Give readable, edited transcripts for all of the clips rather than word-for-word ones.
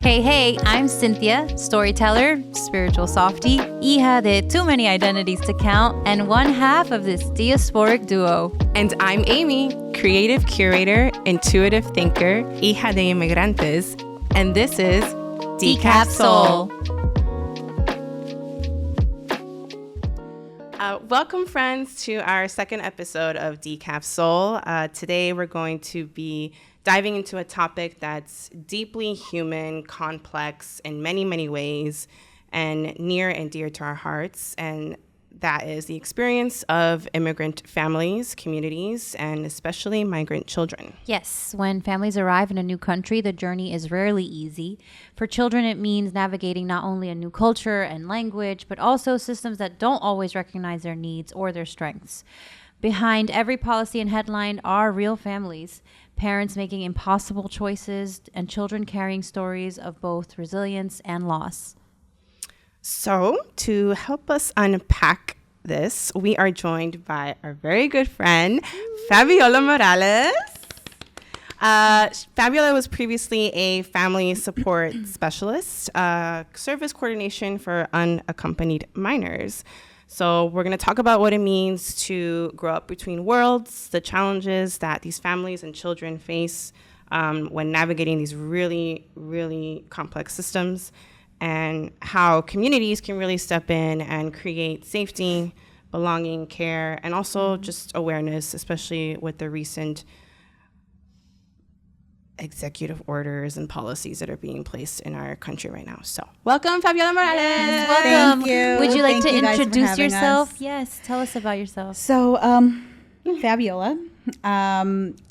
Hey, I'm Cynthia, storyteller, spiritual softie, hija de too many identities to count, and one half of this diasporic duo. And I'm Amy, creative curator, intuitive thinker, hija de inmigrantes, and this is decafSOUL. Welcome, friends, to our second episode of decafSOUL. Today, we're going to be diving into a topic that's deeply human, complex in many, many ways, and near and dear to our hearts. And that is the experience of immigrant families, communities, and especially migrant children. Yes, when families arrive in a new country, the journey is rarely easy. For children, it means navigating not only a new culture and language, but also systems that don't always recognize their needs or their strengths. Behind every policy and headline are real families, parents making impossible choices, and children carrying stories of both resilience and loss. So, to help us unpack this, we are joined by our very good friend, Fabiola Morales. Fabiola was previously a family support specialist, service coordination for unaccompanied minors. So we're going to talk about what it means to grow up between worlds, the challenges that these families and children face when navigating these really, really complex systems, and how communities can really step in and create safety, belonging, care, and also just awareness, especially with the recent executive orders and policies that are being placed in our country right now. So, welcome, Fabiola Morales. Yes, welcome. Thank you. Would you like Thank to you guys for introduce having yourself? us. Yes, tell us about yourself. So, Fabiola.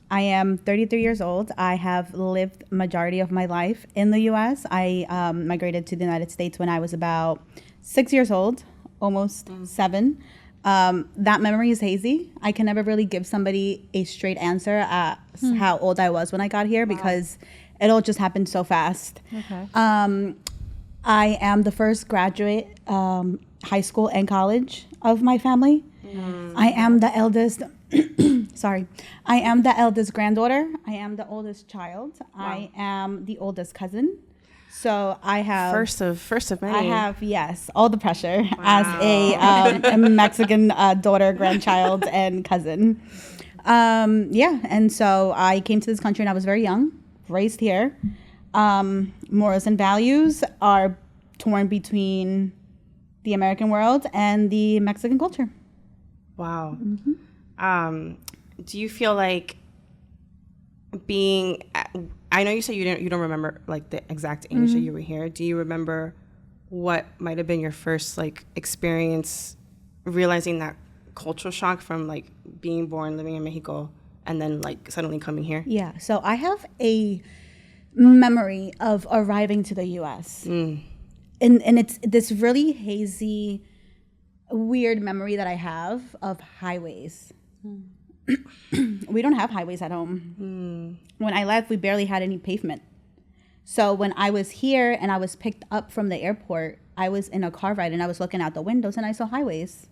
I am 33 years old. I have lived majority of my life in the U.S. I migrated to the United States when I was about 6 years old, almost 7. That memory is hazy. I can never really give somebody a straight answer at how old I was when I got here because it all just happened so fast. Okay. I am the first graduate high school and college of my family. I am the eldest. I am the eldest granddaughter. I am the oldest child. Wow. I am the oldest cousin. So I have first of many. I have, yes, all the pressure as a Mexican daughter, grandchild, and cousin. And so I came to this country when I was very young, raised here. Morals and values are torn between the American world and the Mexican culture. Wow. Mm-hmm. Do you feel like I know you said you don't remember like the exact age that you were here. Do you remember what might have been your first like experience realizing that cultural shock from like being born, living in Mexico, and then like suddenly coming here? Yeah. So I have a memory of arriving to the U.S. And it's this really hazy, weird memory that I have of highways. We don't have highways at home. When I left, we barely had any pavement. So when I was here and I was picked up from the airport, I was in a car ride and I was looking out the windows and I saw highways.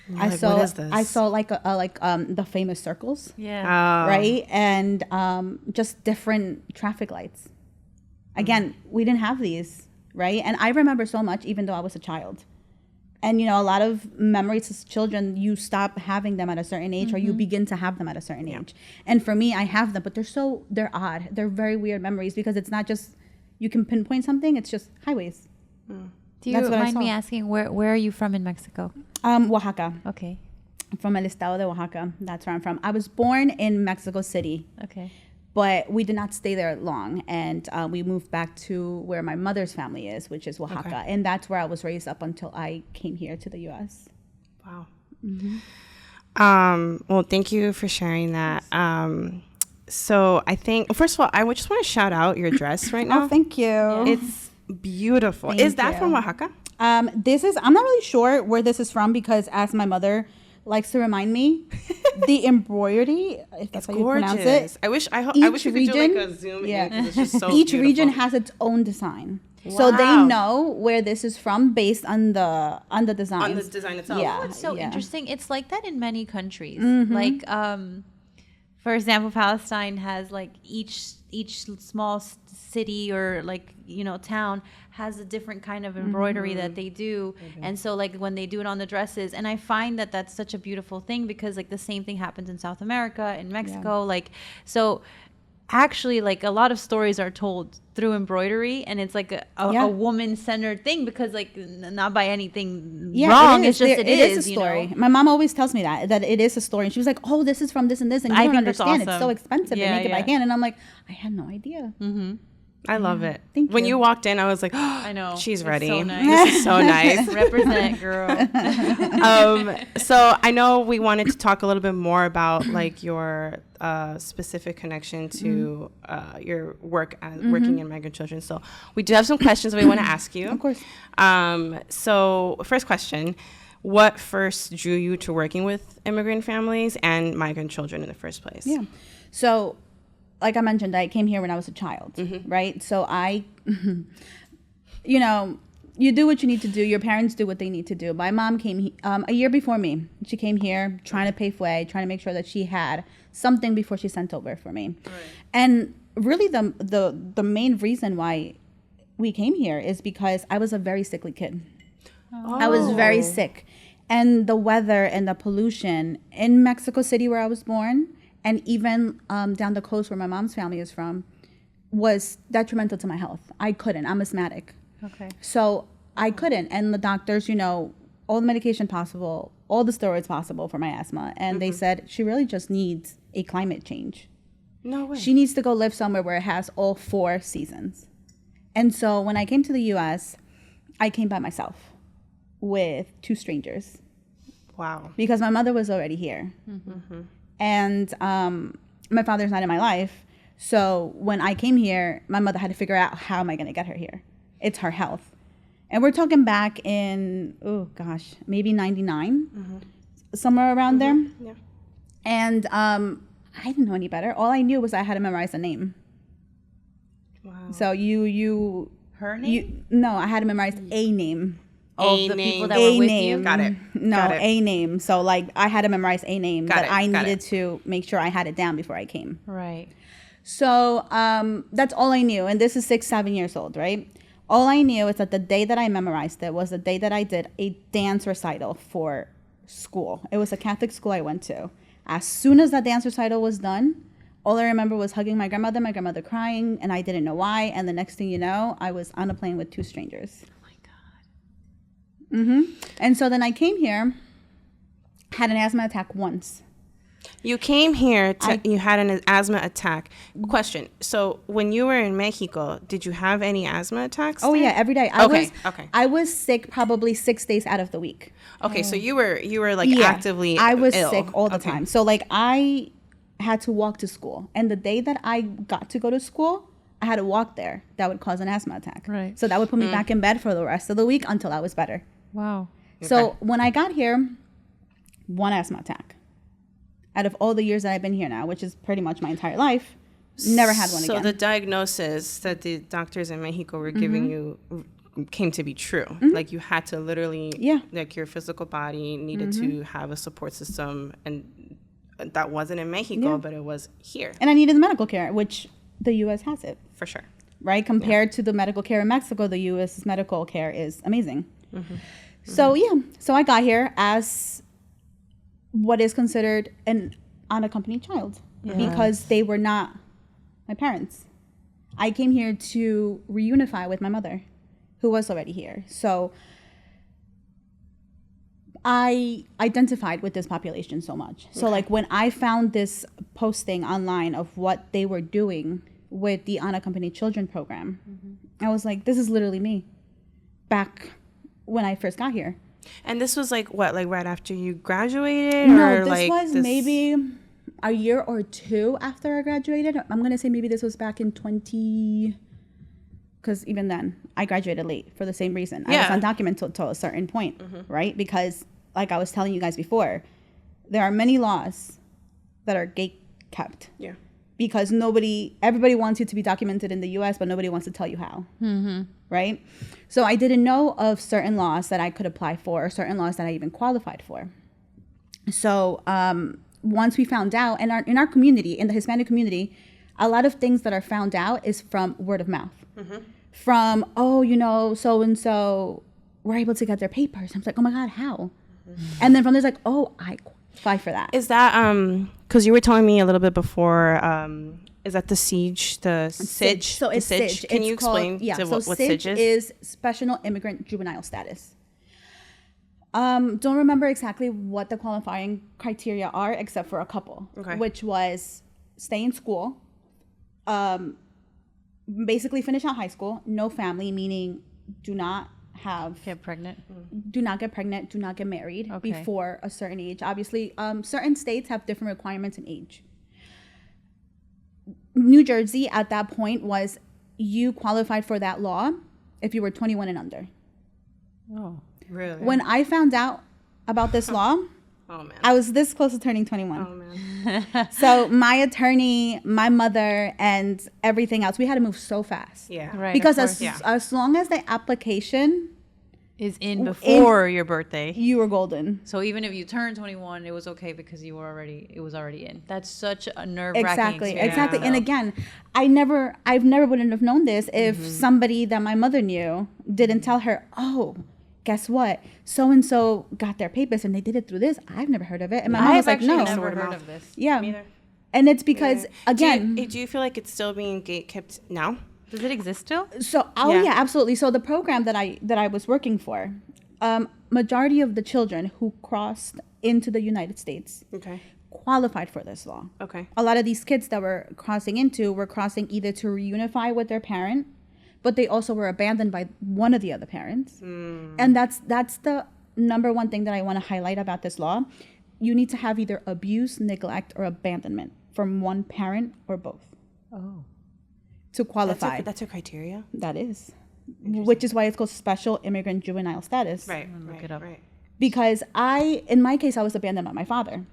What is this? I saw like the famous circles. Yeah. Right? And just different traffic lights. Again, we didn't have these, right? And I remember so much, even though I was a child. And, you know, a lot of memories as children, you stop having them at a certain age or you begin to have them at a certain age. And for me, I have them, but they're odd. They're very weird memories because it's not just, you can pinpoint something, it's just highways. Do you mind me asking, where are you from in Mexico? Oaxaca. Okay. I'm from El Estado de Oaxaca. That's where I'm from. I was born in Mexico City. Okay. But we did not stay there long, and we moved back to where my mother's family is, which is Oaxaca. Okay. And that's where I was raised up until I came here to the U.S. Wow. Well, thank you for sharing that. So I think, first of all, I just want to shout out your dress right now. Oh, thank you. Yeah. It's beautiful. Is that from Oaxaca? I'm not really sure where this is from because as my mother likes to remind me, the embroidery, if that's how you pronounce it. I wish we could do like a zoom in because it's just so Each beautiful. region has its own design. Wow. So they know where this is from based on the design. On the design itself. Yeah. It's so interesting. It's like that in many countries. Mm-hmm. Like For example, Palestine has like each small city or like, you know, town has a different kind of embroidery that they do. And so like when they do it on the dresses, and I find that that's such a beautiful thing, because like the same thing happens in South America, in Mexico, like, so actually like a lot of stories are told through embroidery, and it's like a woman-centered thing, because like not by anything wrong, it's just it is a story. You know? My mom always tells me that it is a story, and she was like, oh, this is from this and this, and you don't understand, it's so expensive, they make it by hand. And I'm like, I had no idea. I love it. When you walked in, I was like, oh, I know, she's ready. So nice. This is so nice. Represent, girl. So I know we wanted to talk a little bit more about like your specific connection to your work as working in migrant children. So we do have some questions that we want to ask you. Of course. So first question, what first drew you to working with immigrant families and migrant children in the first place? Yeah. So like I mentioned, I came here when I was a child, right? So I, you know, you do what you need to do. Your parents do what they need to do. My mom came a year before me. She came here trying to pave way, trying to make sure that she had something before she sent over for me. Right. And really the main reason why we came here is because I was a very sickly kid. Oh. I was very sick. And the weather and the pollution in Mexico City, where I was born, and even down the coast where my mom's family is from, was detrimental to my health. I couldn't. I'm asthmatic. Okay. So I couldn't. And the doctors, you know, all the medication possible, all the steroids possible for my asthma. And they said she really just needs a climate change. No way. She needs to go live somewhere where it has all 4 seasons. And so when I came to the U.S., I came by myself with 2 strangers. Wow. Because my mother was already here. And my father's not in my life. So when I came here, my mother had to figure out, how am I going to get her here? It's her health. And we're talking back in, maybe 99, somewhere around there. Yeah. And I didn't know any better. All I knew was I had to memorize a name. Wow. So her name? No, I had to memorize a name. Oh, the people that were with you? Got it. No, Got it. a name. So like I had to memorize a name that I Got needed to make sure I had it down before I came. Right. So that's all I knew. And this is 6, 7 years old, right? All I knew is that the day that I memorized it was the day that I did a dance recital for school. It was a Catholic school I went to. As soon as that dance recital was done, all I remember was hugging my grandmother crying, and I didn't know why. And the next thing you know, I was on a plane with 2 strangers. Oh my God. And so then I came here, had an asthma attack once. You came here, you had an asthma attack. Question. So when you were in Mexico, did you have any asthma attacks? Oh, there? yeah, every day. I was sick probably 6 days out of the week. Okay, so you were like actively I was ill. sick all the time. So like I had to walk to school. And the day that I got to go to school, I had to walk there. That would cause an asthma attack. Right. So that would put me back in bed for the rest of the week until I was better. Wow. So when I got here, 1 asthma attack. Out of all the years that I've been here now, which is pretty much my entire life, never had one again. So the diagnosis that the doctors in Mexico were giving you came to be true. Like you had to literally, like your physical body needed to have a support system, and that wasn't in Mexico, but it was here. And I needed medical care, which the U.S. has it. For sure. Right? Compared to the medical care in Mexico, the U.S.'s medical care is amazing. So, so I got here as what is considered an unaccompanied child because they were not my parents. I came here to reunify with my mother, who was already here. So I identified with this population so much. So like when I found this posting online of what they were doing with the unaccompanied children program, I was like, this is literally me back when I first got here. And this was like what, like right after you graduated? No, or this like was maybe a year or 2 after I graduated. I'm going to say maybe this was back in because even then I graduated late for the same reason. I was undocumented till a certain point, right? Because like I was telling you guys before, there are many laws that are gate kept. Yeah. Because everybody wants you to be documented in the U.S., but nobody wants to tell you how. Right? So I didn't know of certain laws that I could apply for, or certain laws that I even qualified for. So once we found out, and in our community, in the Hispanic community, a lot of things that are found out is from word of mouth. From, so and so were able to get their papers. I'm like, oh my God, how? And then from there's like, oh, I qualify for that. Is that because you were telling me a little bit before? Is that the siege? The SIDGE? So it's SIDGE. Can you explain what SIDGE is? Is Special Immigrant Juvenile Status. Don't remember exactly what the qualifying criteria are, except for a couple, which was stay in school, basically finish out high school, no family, meaning do not get pregnant, do not get married before a certain age. Obviously, certain states have different requirements in age. New Jersey at that point was you qualified for that law if you were 21 and under. Oh, really? When I found out about this law, oh man, I was this close to turning 21. Oh man. So my attorney, my mother, and everything else, we had to move so fast. Yeah. right. Because of course. as long as the application is in before your birthday, you were golden. so even if you turned 21, it was okay because it was already in. That's such a nerve-wracking experience. Exactly. though. And again, I've never wouldn't have known this if somebody that my mother knew didn't tell her, oh, guess what? So and so got their papers and they did it through this. I've never heard of it. And my mom was like, no. I've never heard of this. Yeah. Me neither. And it's because again, do you feel like it's still being gatekept now? Does it exist still? so yeah, absolutely. So the program that I was working for, majority of the children who crossed into the United States qualified for this law. Okay. A lot of these kids that were crossing either to reunify with their parent, but they also were abandoned by one of the other parents. And that's the number one thing that I want to highlight about this law. You need to have either abuse, neglect, or abandonment from one parent or both. Oh. To qualify. That's a criteria? That is. Which is why it's called Special Immigrant Juvenile Status. Right. Look it up. Right. Because in my case, I was abandoned by my father.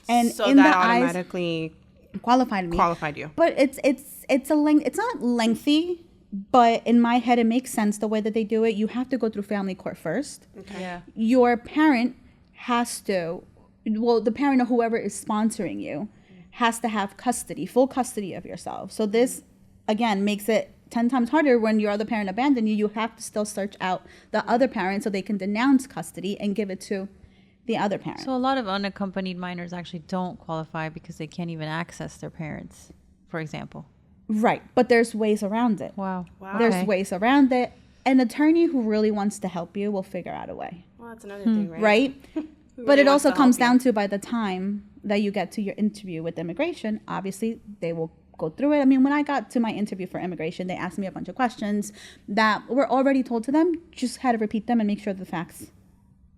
And So in that the eyes, automatically qualified me. qualified you. But it's not lengthy, but in my head it makes sense the way that they do it. You have to go through family court first. Okay. Yeah. Your parent has to, the parent or whoever is sponsoring you has to have full custody of yourself. So this again makes it 10 times harder when your other parent abandoned you. You have to still search out the other parent so they can denounce custody and give it to the other parent. So a lot of unaccompanied minors actually don't qualify because they can't even access their parents, for example. Right. But there's ways around it. Wow. There's ways around it. An attorney who really wants to help you will figure out a way. Well, that's another thing, right? Right? Who But really it wants also to comes help down to by the time that you get to your interview with immigration, obviously they will go through it. I mean, when I got to my interview for immigration, they asked me a bunch of questions that were already told to them, just had to repeat them and make sure the facts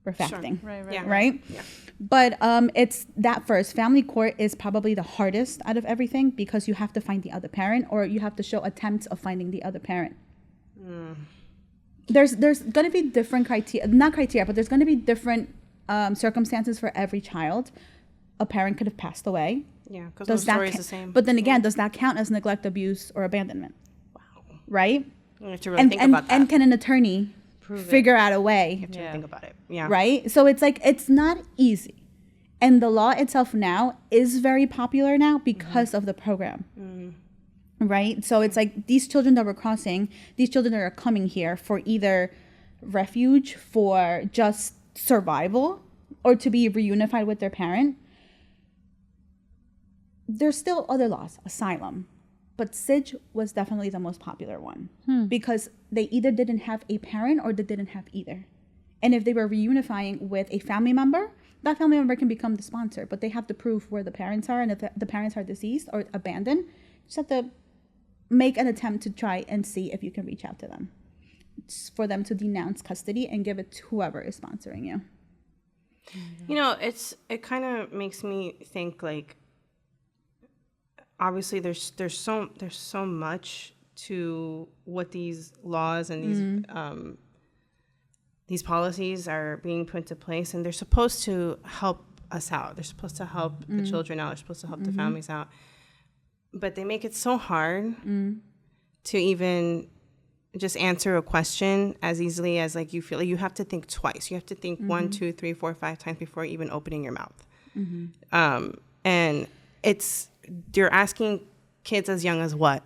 were facting. Right. Yeah. Right? Yeah. But it's that first. Family court is probably the hardest out of everything because you have to find the other parent or you have to show attempts of finding the other parent. There's going to be different criteria, but there's going to be different circumstances for every child. A parent could have passed away. Yeah, because the story is the same. But then again, does that count as neglect, abuse, or abandonment? Wow. Right? You have to really think about that. And can an attorney figure out a way? You have to think about it. Yeah. Right? So it's like, it's not easy. And the law itself now is very popular now because of the program. Right? So it's like these children that we're crossing, these children that are coming here for either refuge, for just survival, or to be reunified with their parent. There's still other laws, asylum. But SIDGE was definitely the most popular one because they either didn't have a parent or they didn't have either. And if they were reunifying with a family member, that family member can become the sponsor, but they have to prove where the parents are. And if the parents are deceased or abandoned, you just have to make an attempt to try and see if you can reach out to them. It's for them to denounce custody and give it to whoever is sponsoring you. You know, it kind of makes me think like, obviously there's so much to what these laws and these policies are being put into place, and they're supposed to help us out. They're supposed to help the children out. They're supposed to help the families out. But they make it so hard to even just answer a question as easily as like you feel like you have to think twice. You have to think 1, 2, 3, 4, 5 times before even opening your mouth. And you're asking kids as young as what?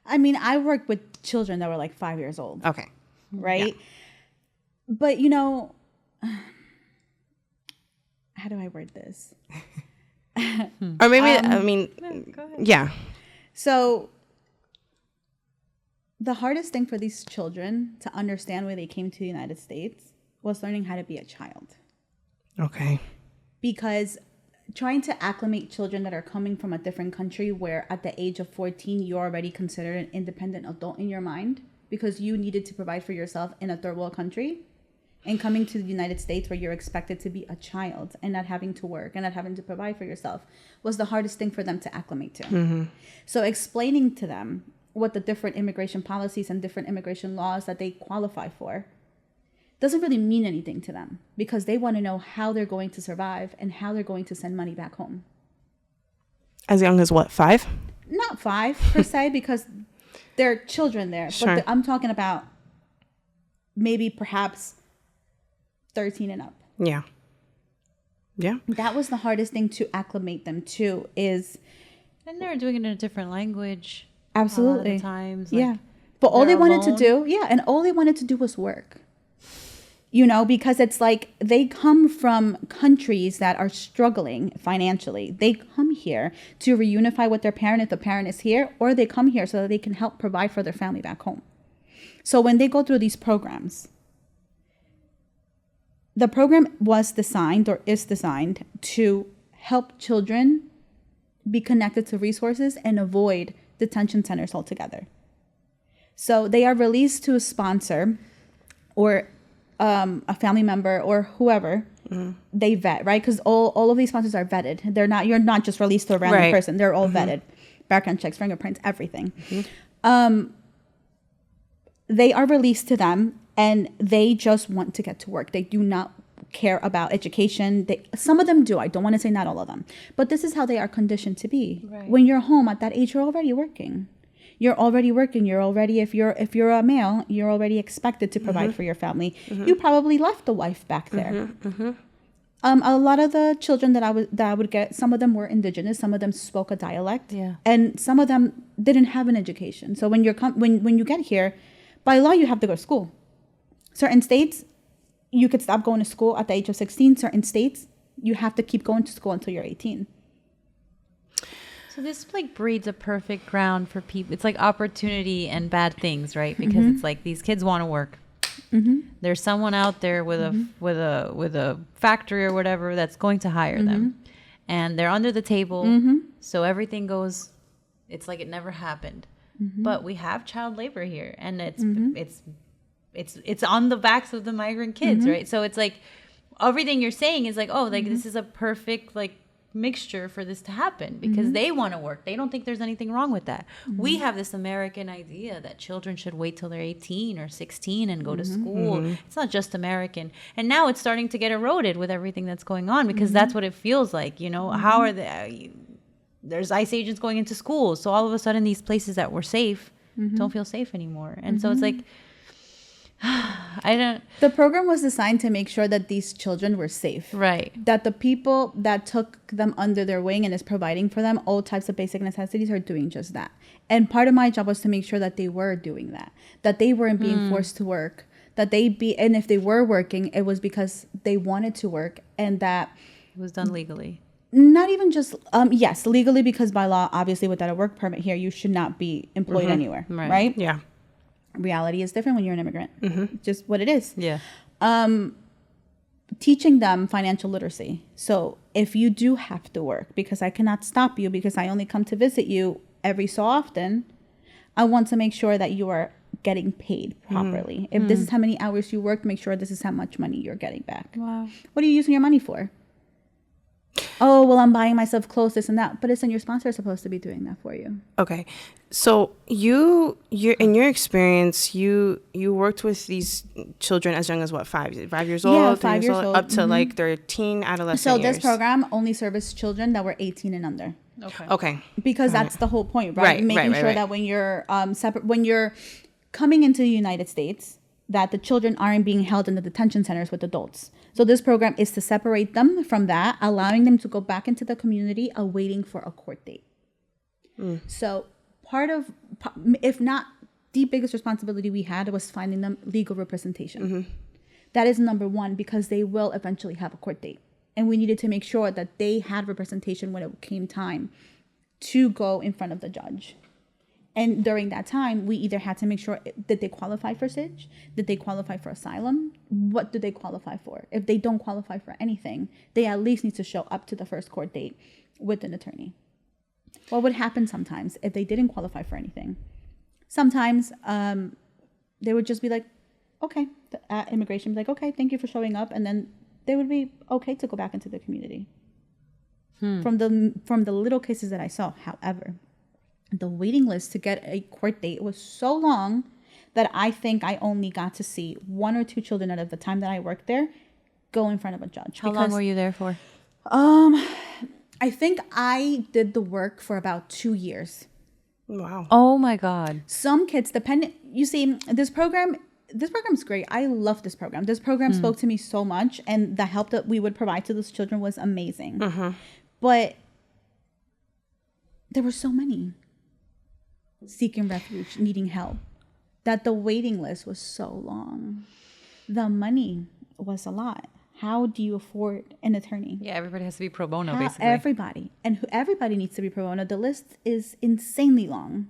I mean, I worked with children that were like 5 years old. Okay. Right? Yeah. But, you know, how do I word this? Or maybe, I mean, yeah. So the hardest thing for these children to understand when they came to the United States was learning how to be a child. Okay. Because trying to acclimate children that are coming from a different country where at the age of 14, you're already considered an independent adult in your mind because you needed to provide for yourself in a third world country, and coming to the United States where you're expected to be a child and not having to work and not having to provide for yourself was the hardest thing for them to acclimate to. So explaining to them what the different immigration policies and different immigration laws that they qualify for doesn't really mean anything to them because they want to know how they're going to survive and how they're going to send money back home. As young as what, 5? Not 5 per se, because there are children there. Sure. But I'm talking about maybe perhaps 13 and up. Yeah. Yeah. That was the hardest thing to acclimate them to is... And they're doing it in a different language. Absolutely. A lot of the times. Like, yeah. But all they wanted to alone. do, and all they wanted to do was work. You know, because it's like they come from countries that are struggling financially. They come here to reunify with their parent if the parent is here, or they come here so that they can help provide for their family back home. So when they go through these programs, the program was designed or is designed to help children be connected to resources and avoid detention centers altogether. So they are released to a sponsor or a family member or whoever they vet, right? Because all of these sponsors are vetted. You're not just released to a random person. They're all vetted. Background checks, fingerprints, everything. They are released to them and they just want to get to work. They do not care about education. Some of them do. I don't want to say not all of them. But this is how they are conditioned to be. Right. When you're home at that age, you're already working. You're already working. You're already, if you're a male, you're already expected to provide for your family. You probably left the wife back there. A lot of the children that I would get, some of them were indigenous, some of them spoke a dialect, and some of them didn't have an education. So when you get here, by law you have to go to school. Certain states, you could stop going to school at the age of 16. Certain states, you have to keep going to school until you're 18. So this like breeds a perfect ground for people. It's like opportunity and bad things, right? Because it's like these kids want to work. There's someone out there with a factory or whatever that's going to hire them, and they're under the table. So everything goes. It's like it never happened. But we have child labor here, and it's on the backs of the migrant kids, right? So it's like everything you're saying is like, oh, like this is a perfect like mixture for this to happen because they want to work. They don't think there's anything wrong with that. We have this American idea that children should wait till they're 18 or 16 and go to school. It's not just American. And now it's starting to get eroded with everything that's going on because that's what it feels like, you know. How are there's ICE agents going into schools, so all of a sudden these places that were safe don't feel safe anymore. And so it's like The program was designed to make sure that these children were safe. Right. That the people that took them under their wing and is providing for them all types of basic necessities are doing just that. And part of my job was to make sure that they were doing that. That they weren't being forced to work. And if they were working, it was because they wanted to work and that it was done legally. Not even just, yes, legally, because by law, obviously without a work permit here, you should not be employed anywhere. Right? Yeah. Reality is different when you're an immigrant. Just what it is. Yeah. Teaching them financial literacy. So if you do have to work, because I cannot stop you because I only come to visit you every so often, I want to make sure that you are getting paid properly. If this is how many hours you worked, make sure this is how much money you're getting back. Wow. What are you using your money for? Oh, well, I'm buying myself clothes, this and that. But listen, your sponsor is supposed to be doing that for you. Okay. So you in your experience, you worked with these children as young as what, 5 years old? Yeah, 5 years old. Up to like their teen, adolescent So years. This program only serviced children that were 18 and under. Okay. Because that's the whole point, right? Making sure that when you're when you're coming into the United States, that the children aren't being held in the detention centers with adults. So this program is to separate them from that, allowing them to go back into the community, awaiting for a court date. So if not the biggest responsibility we had was finding them legal representation. That is number one, because they will eventually have a court date. And we needed to make sure that they had representation when it came time to go in front of the judge. And during that time, we either had to make sure that they qualify for SIDGE, did they qualify for asylum, what do they qualify for? If they don't qualify for anything, they at least need to show up to the first court date with an attorney. What would happen sometimes if they didn't qualify for anything? Sometimes they would just be like, okay, at immigration, be like, okay, thank you for showing up. And then they would be okay to go back into the community. From the little cases that I saw, however, the waiting list to get a court date was so long that I think I only got to see 1 or 2 children out of the time that I worked there go in front of a judge. How long were you there for? I think I did the work for about 2 years. Wow. Oh my God. Some kids, you see, this program is great. I love this program. This program spoke to me so much, and the help that we would provide to those children was amazing. But there were so many seeking refuge, needing help, that the waiting list was so long. The money was a lot. How do you afford an attorney? Yeah, everybody has to be pro bono, basically. Everybody. And everybody needs to be pro bono. The list is insanely long.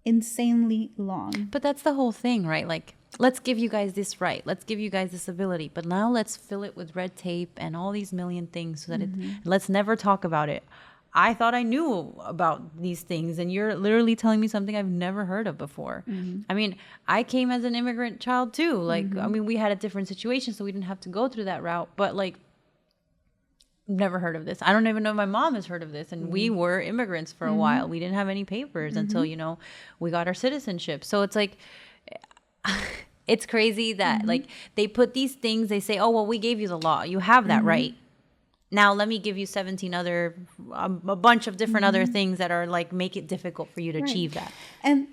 Insanely long. But that's the whole thing, right? Like, let's give you guys this right. Let's give you guys this ability. But now let's fill it with red tape and all these million things so that let's never talk about it. I thought I knew about these things, and you're literally telling me something I've never heard of before. I mean, I came as an immigrant child too. Like, I mean, we had a different situation, so we didn't have to go through that route. But like, never heard of this. I don't even know if my mom has heard of this. And we were immigrants for a while. We didn't have any papers until, we got our citizenship. So it's like, it's crazy that like they put these things, they say, oh, well, we gave you the law. You have that right. Now let me give you 17 other, a bunch of different other things that are like, make it difficult for you to achieve that. And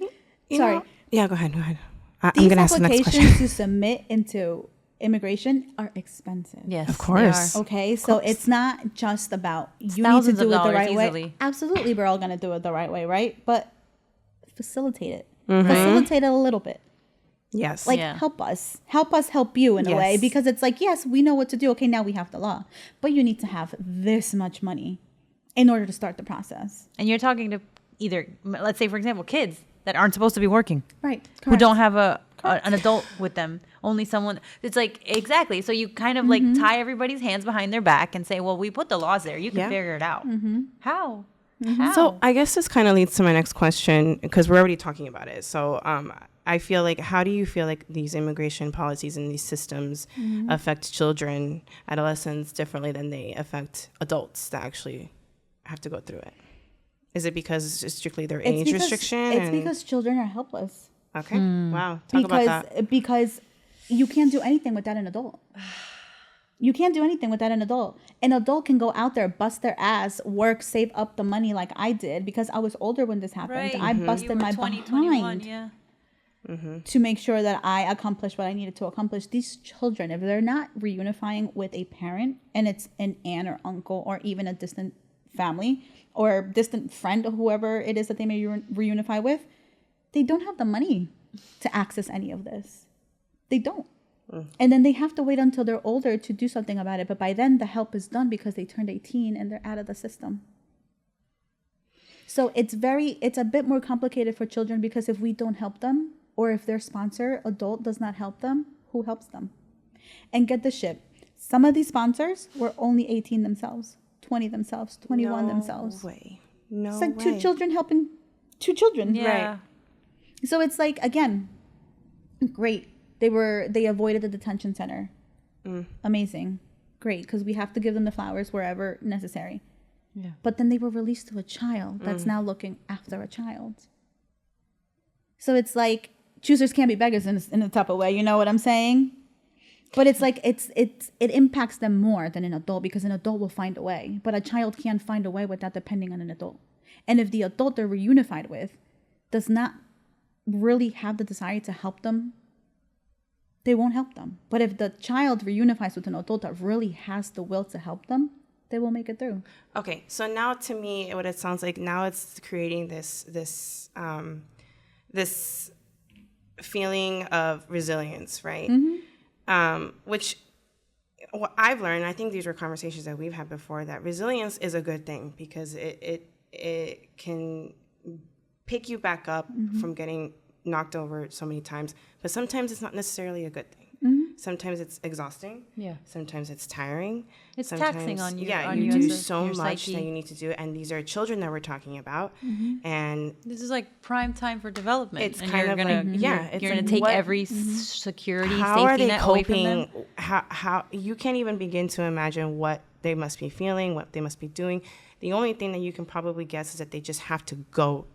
Yeah, go ahead. I'm these going to ask the next question. applications to submit into immigration are expensive. Yes, Of course. they are. Okay, so it's not just about you need to thousands of do it the dollars right way. easily. Absolutely, we're all going to do it the right way, right? But facilitate it. Facilitate it a little bit. Yes. Like, Yeah. help us help you in a way, Yes. because it's like, yes, we know what to do. Okay, now we have the law, but you need to have this much money in order to start the process. And you're talking to either, let's say, for example, kids that aren't supposed to be working. Right. Who don't have an adult with them, only someone. It's like, exactly. So you kind of like tie everybody's hands behind their back and say, well, we put the laws there. You can figure it out. How? How? So I guess this kind of leads to my next question, because we're already talking about it. So I feel like, how do you feel like these immigration policies and these systems affect children, adolescents differently than they affect adults that actually have to go through it? Is it because it's strictly their age restriction? It's because children are helpless. Okay. Wow. Talk about that. Because you can't do anything without an adult. You can't do anything without an adult. An adult can go out there, bust their ass, work, save up the money like I did, because I was older when this happened. Right. I busted my 21, behind yeah. to make sure that I accomplished what I needed to accomplish. These children, if they're not reunifying with a parent, and it's an aunt or uncle or even a distant family or distant friend or whoever it is that they may reunify with, they don't have the money to access any of this. They don't. And then they have to wait until they're older to do something about it. But by then, the help is done because they turned 18 and they're out of the system. So it's a bit more complicated for children, because if we don't help them, or if their sponsor, adult, does not help them, who helps them? And get the shit. Some of these sponsors were only 18 themselves, 20 themselves, 21 themselves. No It's like way. 2 children helping 2 children. Yeah. Right. So it's like, again, great. They avoided the detention center. Amazing. Great, because we have to give them the flowers wherever necessary. Yeah. But then they were released to a child that's now looking after a child. So it's like, choosers can't be beggars in a type of way. You know what I'm saying? But it's like, it impacts them more than an adult, because an adult will find a way. But a child can't find a way without depending on an adult. And if the adult they're reunified with does not really have the desire to help them they won't help them. But if the child reunifies with an adult that really has the will to help them, they will make it through. Okay, so now to me, what it sounds like now it's creating this feeling of resilience, right? Which what I've learned, I think these were conversations that we've had before, that resilience is a good thing because it can pick you back up from getting knocked over so many times, but sometimes it's not necessarily a good thing. Sometimes it's exhausting. Yeah. Sometimes it's tiring. It's Sometimes, taxing on you. Yeah, on you you do as a- so your much psyche. that you need to do, and these are children that we're talking about, and This is like prime time for development. it's and kind you're of gonna, like, yeah, it's you're gonna like, take what- every security, how safety are they net away from coping? them. How you can't even begin to imagine what they must be feeling, what they must be doing. The only thing that you can probably guess is that they just have to go.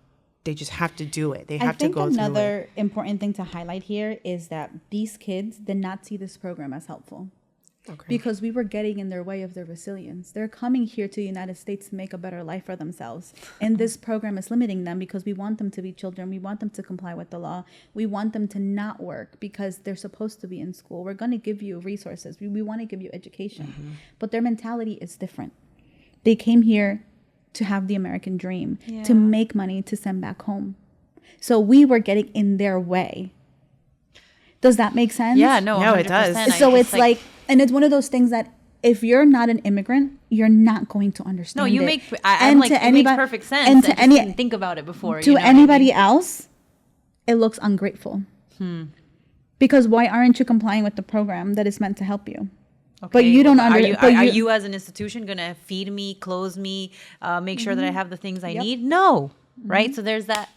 They just have to do it. They have to go through it. Another important thing to highlight here is that these kids did not see this program as helpful. Okay. Because we were getting in their way of their resilience. They're coming here to the United States to make a better life for themselves. And this program is limiting them because we want them to be children. We want them to comply with the law. We want them to not work because they're supposed to be in school. We're going to give you resources. We want to give you education. But their mentality is different. They came here to have the American dream, to make money to send back home. So we were getting in their way. Does that make sense? Yeah, no, No, it does. 100%. So it's like, and it's one of those things that if you're not an immigrant, you're not going to understand. no, you it. make. I'm like, it makes perfect sense. And I to just any, didn't think about it before. to you know what I anybody mean? else, it looks ungrateful. Because why aren't you complying with the program that is meant to help you? But you don't Are you, understand. are you as an institution gonna feed me, clothe me, make sure that I have the things I need? No, right? So there's that.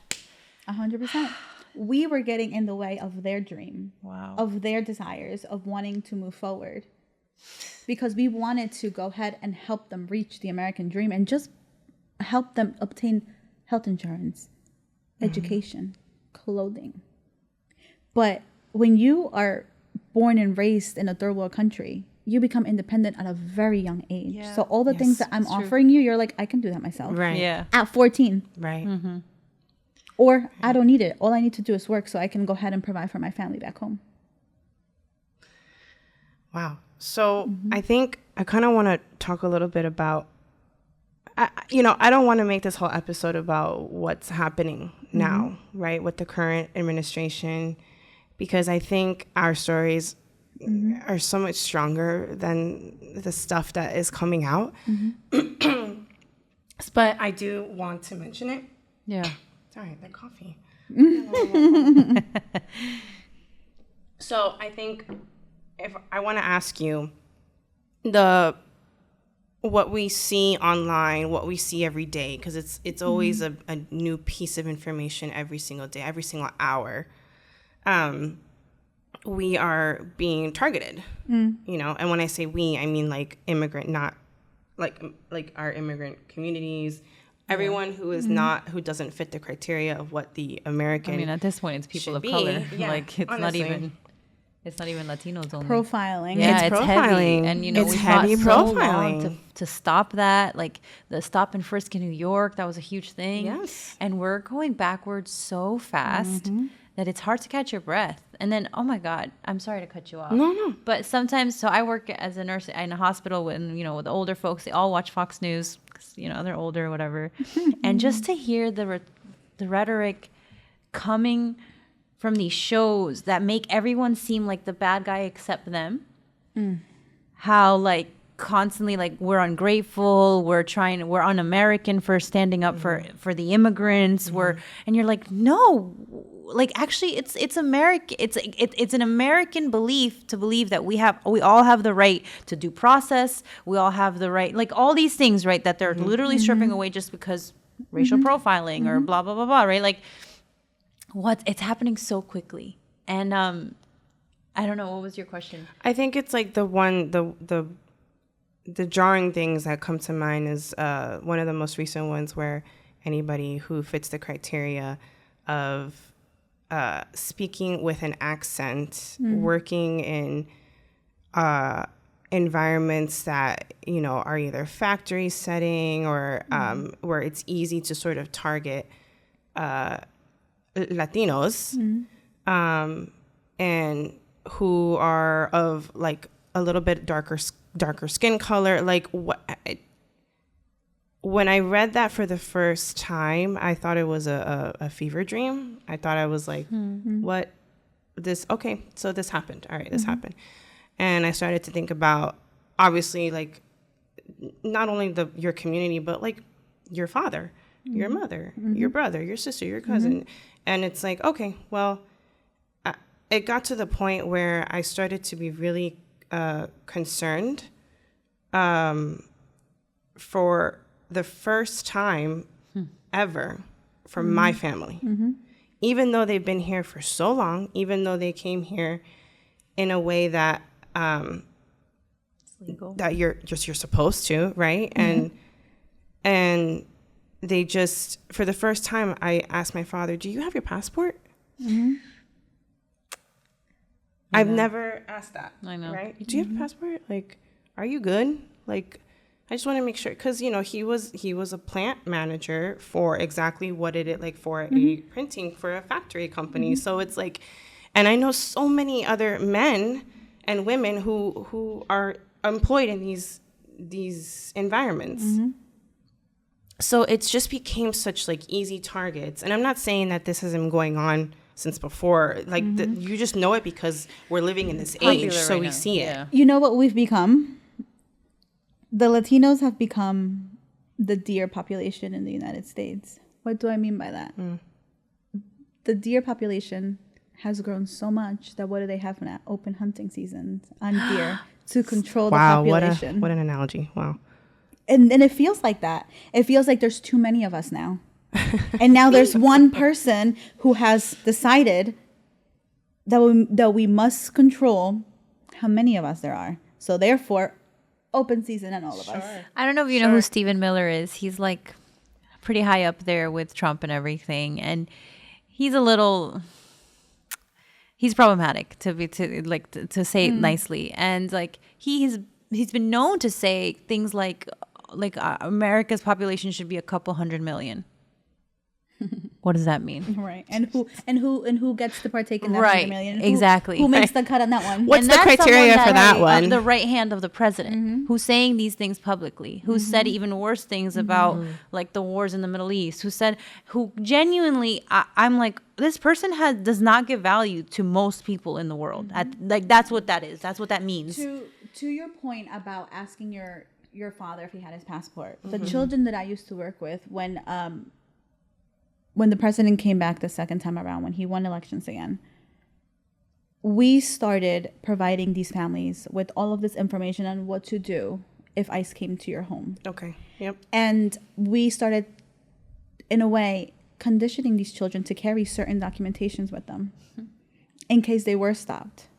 100%. We were getting in the way of their dream, Wow. of their desires, of wanting to move forward. Because we wanted to go ahead and help them reach the American dream and just help them obtain health insurance, education, clothing. But when you are born and raised in a third world country, you become independent at a very young age. Yeah. So all the things that I'm offering you, you're like, I can do that myself. Right. Yeah. At 14. Right. Or I don't need it. All I need to do is work so I can go ahead and provide for my family back home. Wow. So I think I kind of want to talk a little bit about, I don't want to make this whole episode about what's happening now, right, with the current administration, because I think our stories are so much stronger than the stuff that is coming out. But I do want to mention it. Yeah. Sorry, the coffee. So I think if I want to ask you, what we see online, what we see every day, because it's always a new piece of information every single day, every single hour. We are being targeted, and when I say we, I mean like immigrant, not like our immigrant communities. Everyone who is not, who doesn't fit the criteria of what the American. I mean, at this point, it's people should of be. color. Yeah, like it's honestly. not even Latinos only. Profiling. Yeah, It's it's heavy, profiling. and It's we heavy fought so profiling. long to stop that. Like the stop in Frisk in New York, that was a huge thing. Yes. And we're going backwards so fast that it's hard to catch your breath. And then, oh my God, I'm sorry to cut you off. No. But sometimes, so I work as a nurse in a hospital when with older folks. They all watch Fox News because they're older or whatever, and just to hear the rhetoric coming from these shows that make everyone seem like the bad guy except them. How like constantly like we're ungrateful, we're un-American for standing up for the immigrants, and you're like, no, like actually it's American, it's an American belief to believe that we all have the right to due process, we all have the right, like all these things, right, that they're literally stripping away just because racial profiling or blah blah blah blah, right? Like it's happening so quickly. And I don't know, what was your question? I think it's like the jarring things that come to mind is one of the most recent ones where anybody who fits the criteria of speaking with an accent, working in environments that are either factory setting or where it's easy to sort of target Latinos, and who are of like a little bit darker skin color. Like when I read that for the first time, I thought it was a fever dream. I thought I was like, what this? Okay, so this happened. All right, this happened. And I started to think about, obviously, like not only your community, but like your father, your mother, your brother, your sister, your cousin. And it's like, okay, well, it got to the point where I started to be really concerned for the first time ever for my family. Even though they've been here for so long, even though they came here in a way that that you're supposed to, right? And they just, for the first time, I asked my father, "Do you have your passport?" I've never asked that. I know. Right? Do you have a passport? Like, are you good? Like, I just want to make sure, because he was a plant manager for exactly what it is, like for a printing for a factory company. So it's like, and I know so many other men and women who are employed in these environments. So it's just became such like easy targets. And I'm not saying that this has been going on since before. Like you just know it because we're living in this age, so we see it. You know what we've become? The Latinos have become the deer population in the United States. What do I mean by that? The deer population has grown so much that what do they have now? Open hunting seasons on deer to control the population. What an analogy. Wow. And it feels like that. It feels like there's too many of us now. And now there's one person who has decided that we must control how many of us there are. So therefore, open season on all of us. I don't know if you know who Stephen Miller is. He's like pretty high up there with Trump and everything. And he's he's problematic to say it nicely. And like he's been known to say things like America's population should be a couple 100 million. What does that mean? Right. And who gets to partake in that 100 million? Exactly. Who makes the cut on that one? What's the criteria for that one? The right hand of the president, who's saying these things publicly, who said even worse things about like the wars in the Middle East, who genuinely, I'm like, this person does not give value to most people in the world. Like that's what that is. That's what that means. To your point about asking your father if he had his passport, the children that I used to work with when the president came back the second time around, when he won elections again, we started providing these families with all of this information on what to do if ICE came to your home. Okay. Yep. And we started, in a way, conditioning these children to carry certain documentations with them in case they were stopped.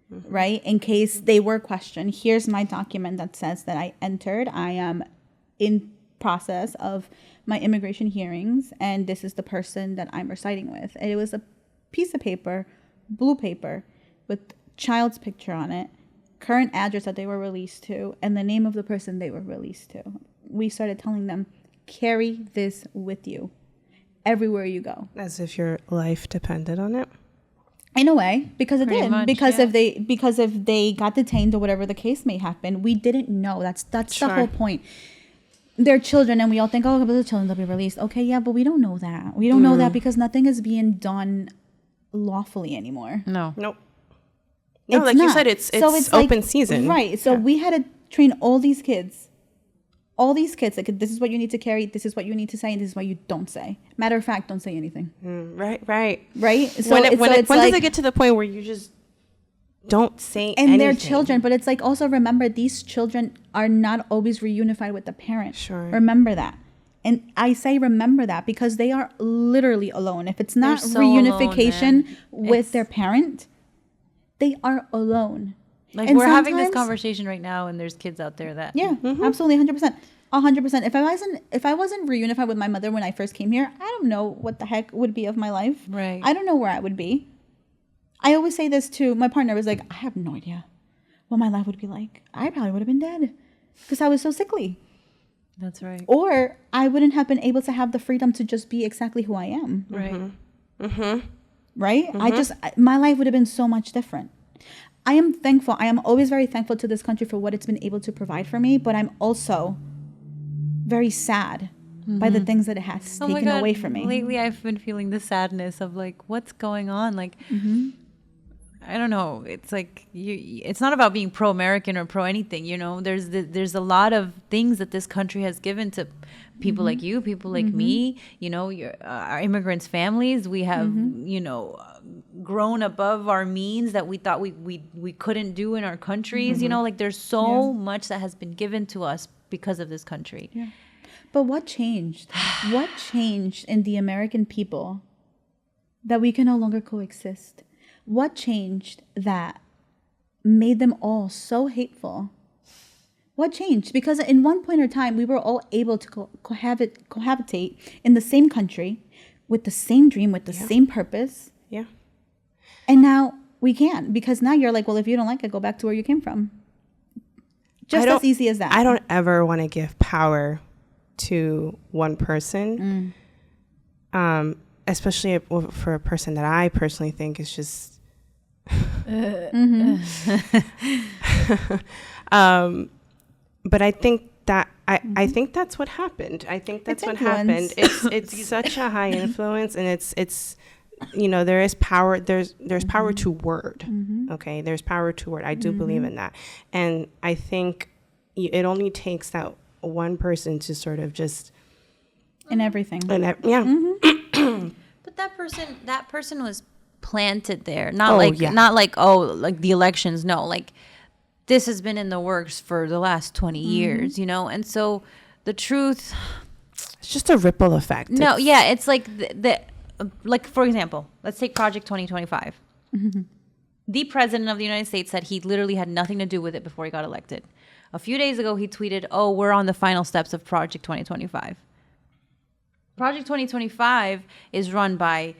Right? In case they were questioned. Here's my document that says that I entered. I am in process of my immigration hearings, and this is the person that I'm residing with. And it was a piece of paper, blue paper, with child's picture on it, current address that they were released to, and the name of the person they were released to. We started telling them, carry this with you everywhere you go. As if your life depended on it. In a way, because it Pretty did. much, because if they got detained or whatever the case may have been, we didn't know. That's the whole point. They're children, and we all think, oh, but the children will be released. Okay, yeah, but we don't know that. We don't know that because nothing is being done lawfully anymore. Nope. No, It's like not. you said, it's like, open season. Right. So we had to train all these kids. Like, this is what you need to carry. This is what you need to say. And this is what you don't say. Matter of fact, don't say anything. Right. So When it's does it get to the point where you just don't say anything? And they're children, but it's like, also remember, these children are not always reunified with the parent. Sure. Remember that. And I say remember that because they are literally alone. If it's not so reunification alone, with their parent, they are alone. Like And we're having this sometimes- conversation right now, and there's kids out there that Absolutely, 100%. 100%. If I wasn't reunified with my mother when I first came here, I don't know what the heck would be of my life. Right. I don't know where I would be. I always say this to my partner. Was like, I have no idea what my life would be like. I probably would have been dead because I was so sickly. That's right. Or I wouldn't have been able to have the freedom to just be exactly who I am. Right. right? My life would have been so much different. I am thankful. I am always very thankful to this country for what it's been able to provide for me, but I'm also very sad by the things that it has taken away from me. Lately, I've been feeling the sadness of like, what's going on? Like, I don't know. It's like it's not about being pro-American or pro anything. You know, there's a lot of things that this country has given to people like you, people like me. You know, our immigrants' families. We have grown above our means that we thought we couldn't do in our countries. You know, like there's so much that has been given to us because of this country. Yeah. But what changed? What changed in the American people that we can no longer coexist? What changed that made them all so hateful? What changed? Because in one point in time, we were all able to cohabitate in the same country with the same dream, with the same purpose. Yeah. And now we can't, because now you're like, well, if you don't like it, go back to where you came from. Just as easy as that. I don't ever want to give power to one person, especially for a person that I personally think is just but I think that I think that's what happened. I think that's what happened. It's such a high influence, and it's there is power. There's power to word. Okay, there's power to word. I do believe in that, and I think it only takes that one person to sort of just in everything. But that person was planted there, not like the elections. No, like this has been in the works for the last 20 years, and so the truth, it's just a ripple effect. No, it's like like for example, let's take Project 2025. The president of the United States said he literally had nothing to do with it before he got elected. A few days ago, he tweeted, "Oh, we're on the final steps of Project 2025." Project 2025 is run by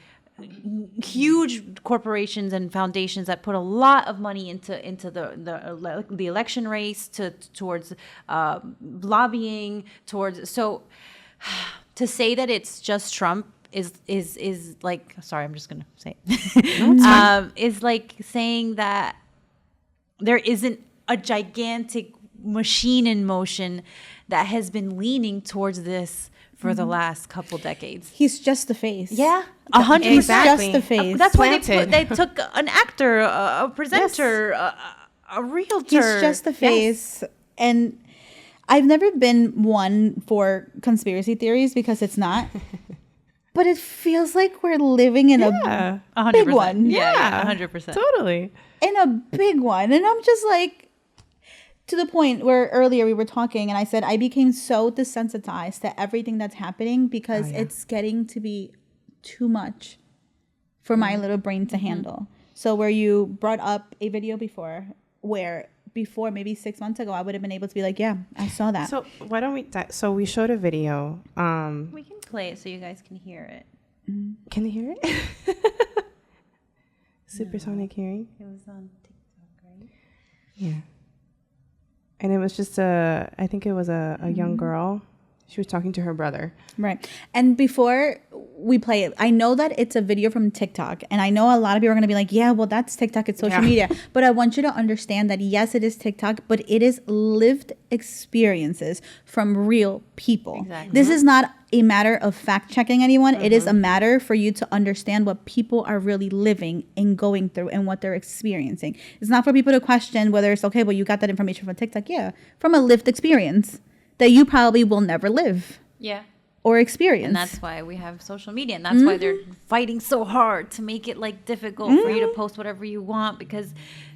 huge corporations and foundations that put a lot of money into the election race, towards lobbying, so to say that it's just Trump is like, sorry, I'm just gonna say it. Is like saying that there isn't a gigantic machine in motion that has been leaning towards this for the last couple decades. He's just the face. Yeah, 100%. Exactly. Just the face. That's why they took an actor, a presenter, a realtor. He's just the face. Yes. And I've never been one for conspiracy theories because it's not. But it feels like we're living in a 100%. Big one. Yeah, 100%. Totally. In a big one. And I'm just like, to the point where earlier we were talking and I said I became so desensitized to everything that's happening because it's getting to be too much for my little brain to handle. So where you brought up a video before where before maybe 6 months ago I would have been able to be like, yeah, I saw that. So why don't we so we showed a video. We can play it so you guys can hear it. Can they hear it? Supersonic hearing. It was on TikTok, right? Yeah. And it was just I think it was a young girl. She was talking to her brother. Right. And before we play it, I know that it's a video from TikTok. And I know a lot of people are going to be like, yeah, well, that's TikTok. It's social media. But I want you to understand that, yes, it is TikTok, but it is lived experiences from real people. Exactly. This is not a matter of fact checking anyone. It is a matter for you to understand what people are really living and going through and what they're experiencing. It's not for people to question whether it's okay, well, you got that information from TikTok. Yeah, from a lived experience that you probably will never live. Yeah. Or experience. And that's why we have social media. And that's why they're fighting so hard to make it like difficult for you to post whatever you want, because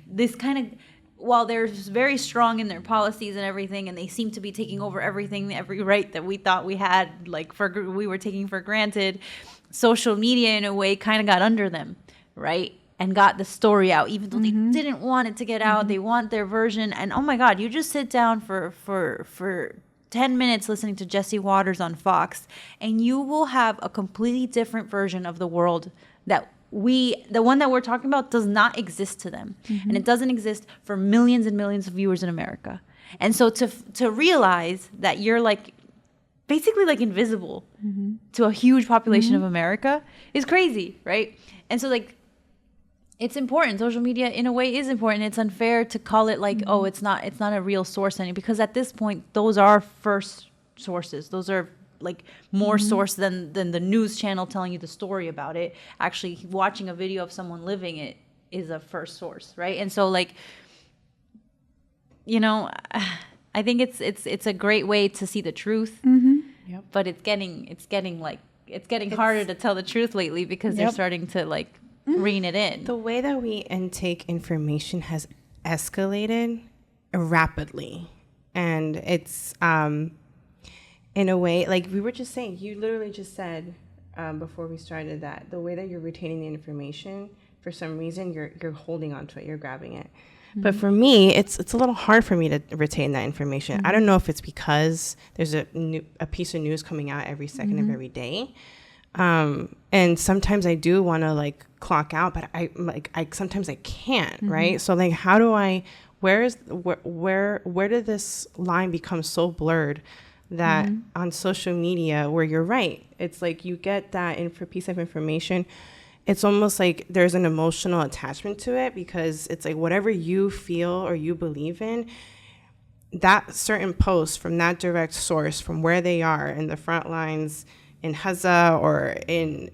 this kind of, while they're very strong in their policies and everything, and they seem to be taking over everything, every right that we thought we had, like we were taking for granted, social media in a way kind of got under them, right? And got the story out, even though they didn't want it to get out. They want their version. And oh my God, you just sit down for 10 minutes listening to Jesse Waters on Fox, and you will have a completely different version of the world that the one that we're talking about does not exist to them. And it doesn't exist for millions and millions of viewers in America. And so to realize that you're like basically like invisible to a huge population of America is crazy, right? And so like, it's important. Social media in a way is important. It's unfair to call it like, oh, it's not a real source anymore, because at this point, those are first sources. Those are like more source than the news channel telling you the story about it. Actually watching a video of someone living it is a first source, right? And so like, you know, I think it's a great way to see the truth. Yep. But it's getting harder to tell the truth lately, because they're starting to like rein it in. The way that we intake information has escalated rapidly, and it's in a way, like we were just saying, you literally just said before we started that the way that you're retaining the information, for some reason you're holding on to it, you're grabbing it. But for me, it's a little hard for me to retain that information. I don't know if it's because there's a piece of news coming out every second of every day. And sometimes I do want to like clock out, but I sometimes I can't, right? So like, how do where did this line become so blurred that on social media, where you're right, it's like you get that piece of information, it's almost like there's an emotional attachment to it, because it's like whatever you feel or you believe in, that certain post from that direct source, from where they are in the front lines in Gaza, or in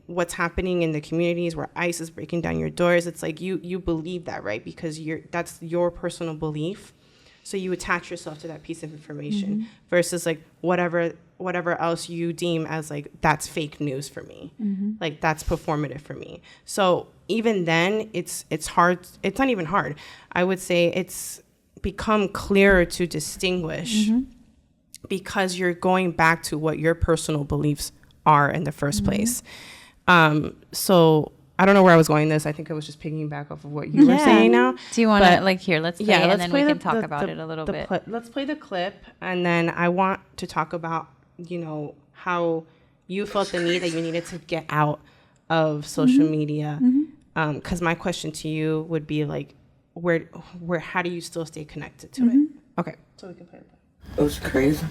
what's happening in the communities where ICE is breaking down your doors, it's like you believe that, right? Because that's your personal belief. So you attach yourself to that piece of information versus like whatever else you deem as like, that's fake news for me. Like that's performative for me. So even then it's hard. It's not even hard. I would say it's become clearer to distinguish because you're going back to what your personal beliefs are in the first place. So I don't know where I was going this. I think I was just picking back off of what you were saying now. Do you want to like, here, let's play it, and then we can talk about it a little bit. Let's play the clip, and then I want to talk about, you know, how you felt the need that you needed to get out of social media. Because my question to you would be like, how do you still stay connected to it? Okay, so we can play it. It was crazy.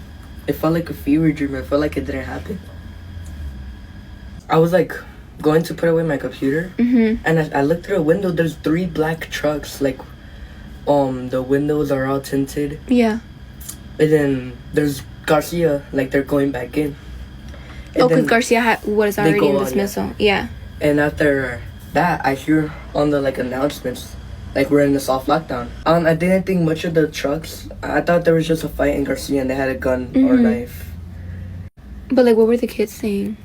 It felt like a fever dream. It felt like it didn't happen. I was like going to put away my computer, and I looked through a window. There's 3 black trucks. Like, the windows are all tinted. Yeah. And then there's Garcia. Like, they're going back in. And because Garcia was already in dismissal. Yeah. And after that, I hear on the like announcements, like we're in a soft lockdown. I didn't think much of the trucks. I thought there was just a fight in Garcia and they had a gun or a knife. But like, what were the kids saying?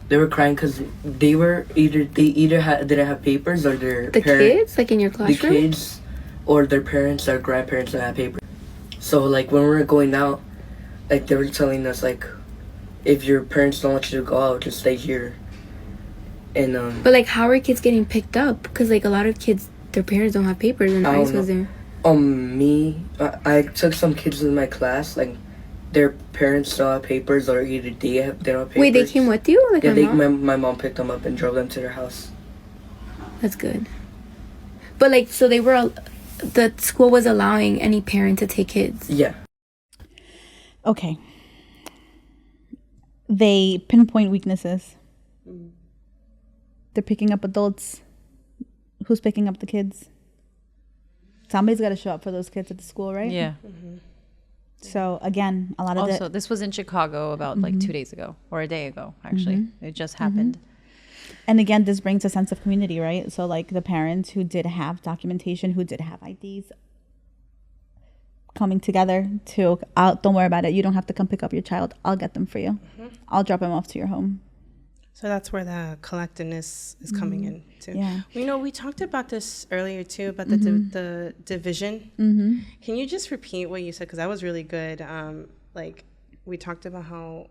They were crying because they either didn't have papers, or their kids, like in your classroom. The kids, or their parents or grandparents that had papers. So like when we were going out, like they were telling us like, if your parents don't want you to go out, just stay here. And But like, how are kids getting picked up? Because like a lot of kids, their parents don't have papers, and ICE was there. I took some kids in my class, like their parents don't have papers, or either they don't have papers. Wait, they came with you? Like, yeah, my mom picked them up and drove them to their house. That's good. But like, so the school was allowing any parent to take kids? Yeah. Okay. They pinpoint weaknesses. They're picking up adults. Who's picking up the kids? Somebody's got to show up for those kids at the school, right? Yeah. So again, a lot of also, this was in Chicago about like 2 days ago, or a day ago, actually. It just happened. And again, this brings a sense of community, right? So like the parents who did have documentation, who did have IDs, coming together to, don't worry about it. You don't have to come pick up your child. I'll get them for you. I'll drop them off to your home. So that's where the collectiveness is coming in too. Yeah. You know, we talked about this earlier too, about the division. Can you just repeat what you said? Because that was really good. Like we talked about how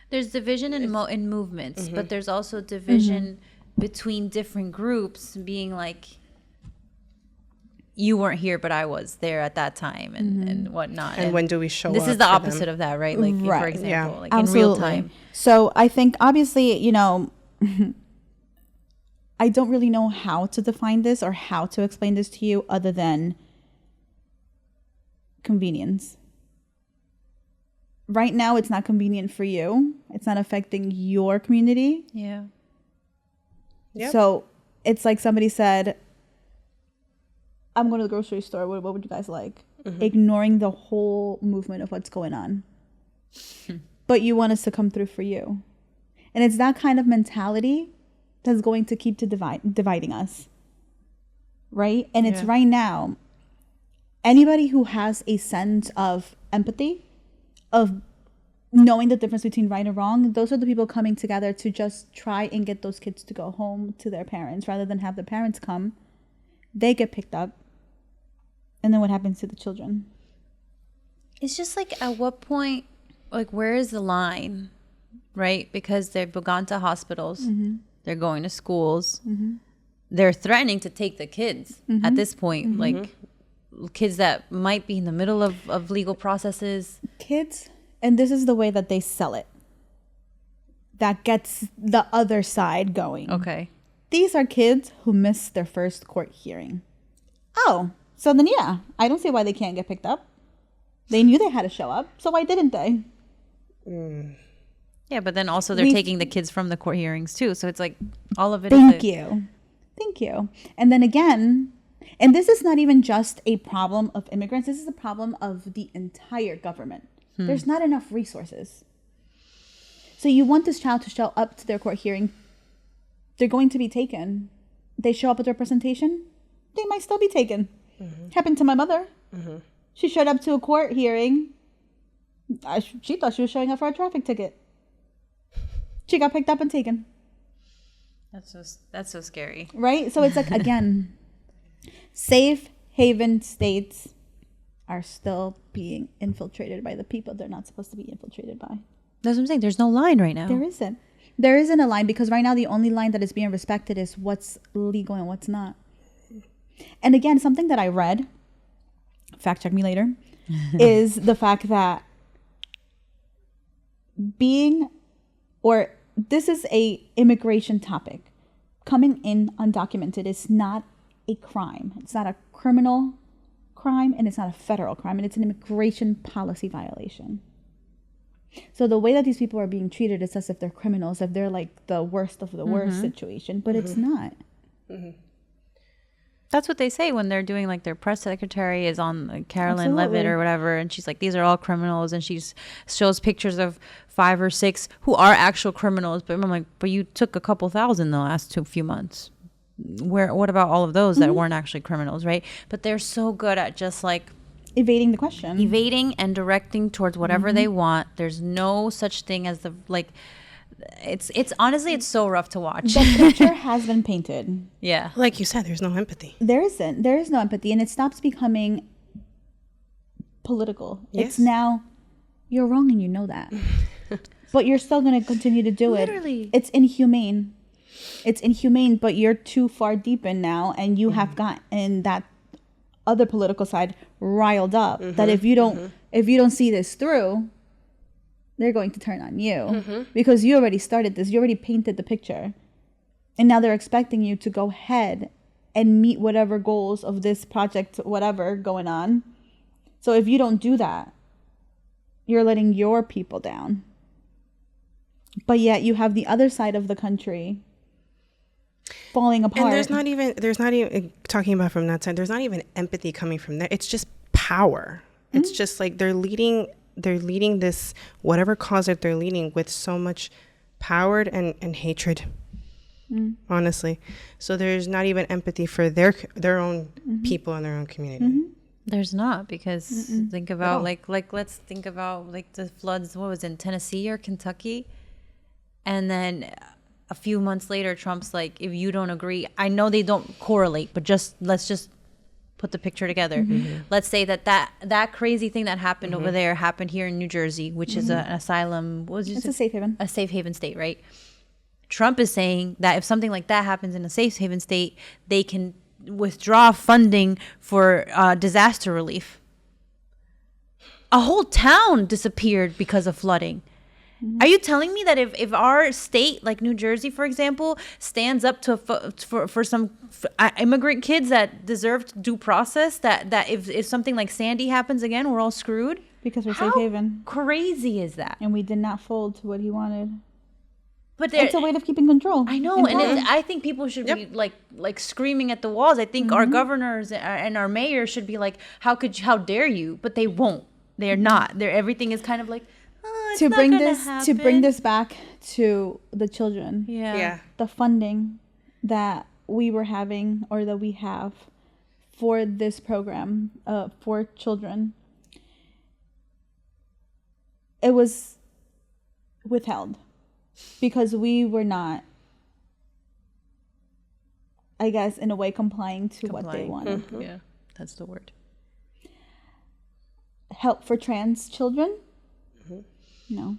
there's division in movements, but there's also division between different groups, being like, you weren't here, but I was there at that time, and whatnot. And when do we show up? This is the opposite of that, right? Like, for example, like Absolutely. in real time. So I think obviously, you know, I don't really know how to define this or how to explain this to you other than convenience. right now it's not convenient for you. It's not affecting your community. Yeah. Yep. So it's like somebody said, I'm going to the grocery store. What would you guys like? Ignoring the whole movement of what's going on. But you want us to come through for you. And it's that kind of mentality that's going to keep dividing us. Right? And it's right now. Anybody who has a sense of empathy, of knowing the difference between right and wrong, those are the people coming together to just try and get those kids to go home to their parents rather than have the parents come. They get picked up. And then what happens to the children? It's just like, at what point, like, where is the line, right? Because they've gone to hospitals, they're going to schools, they're threatening to take the kids at this point, like kids that might be in the middle of legal processes. Kids, and this is the way that they sell it. That gets the other side going. Okay. These are kids who missed their first court hearing. Oh, so then yeah, I don't see why they can't get picked up. They knew they had to show up, so why didn't they? Yeah, but then also they're taking the kids from the court hearings too. So it's like all of it. Thank you. And then again, and this is not even just a problem of immigrants. This is a problem of the entire government. There's not enough resources. So you want this child to show up to their court hearing. They're going to be taken. They show up with representation. They might still be taken. Happened to my mother. She showed up to a court hearing. She thought she was showing up for a traffic ticket. She got picked up and taken. That's so scary. Right? So it's like, again, safe haven states are still being infiltrated by the people they're not supposed to be infiltrated by. That's what I'm saying. There's no line right now. There isn't. There isn't a line, because right now the only line that is being respected is what's legal and what's not. And again, something that I read, fact check me later, is the fact that this is a immigration topic. Coming in undocumented is not a crime. It's not a criminal crime, and it's not a federal crime, and it's an immigration policy violation. So the way that these people are being treated is as if they're criminals, if they're like the worst of the worst situation, but it's not. That's what they say when they're doing, like, their press secretary is on, like, Carolyn Levitt or whatever, and she's like, these are all criminals, and she shows pictures of 5 or 6 who are actual criminals. But I'm like, but you took a couple thousand the last few months. What about all of those that weren't actually criminals, right? But they're so good at just like evading the question, evading and directing towards whatever they want. There's no such thing as the, like, it's honestly, it's so rough to watch. The picture has been painted. Yeah. Like you said, there's no empathy. There is no empathy, and it stops becoming political. Yes. It's now, you're wrong and you know that. But you're still going to continue to do it. Literally. It's inhumane. It's inhumane, but you're too far deep in now, and you have gotten that other political side riled up that if you don't see this through, they're going to turn on you because you already started this. You already painted the picture, and now they're expecting you to go ahead and meet whatever goals of this project, whatever going on. So if you don't do that, you're letting your people down. But yet you have the other side of the country falling apart. And there's not even talking about from that side, there's not even empathy coming from there. It's just power. It's just like they're leading this, whatever cause that they're leading, with so much power and hatred, honestly. So there's not even empathy for their own people and their own community. There's not, because think about like let's think about like the floods, what was it, in Tennessee or Kentucky? And then a few months later, Trump's like, if you don't agree, I know they don't correlate, but let's just put the picture together. Let's say that crazy thing that happened over there happened here in New Jersey, which is an asylum. It's a safe haven. A safe haven state, right? Trump is saying that if something like that happens in a safe haven state, they can withdraw funding for disaster relief. A whole town disappeared because of flooding. Are you telling me that if our state, like New Jersey, for example, stands up to for some immigrant kids that deserve due process, that if something like Sandy happens again, we're all screwed? Because we're How safe haven. crazy is that? And we did not fold to what he wanted. But It's a way of keeping control. I know, and and power. I think people should be like screaming at the walls. I think our governors and our mayors should be like, how dare you? But they won't. They're not. Everything is kind of like, it's to not bring gonna this happen. to bring this back to the children. Yeah. The funding that we were having or that we have for this program for children, it was withheld because we were not, I guess, in a way complying to what they wanted. Yeah, that's the word. Help for trans children? No.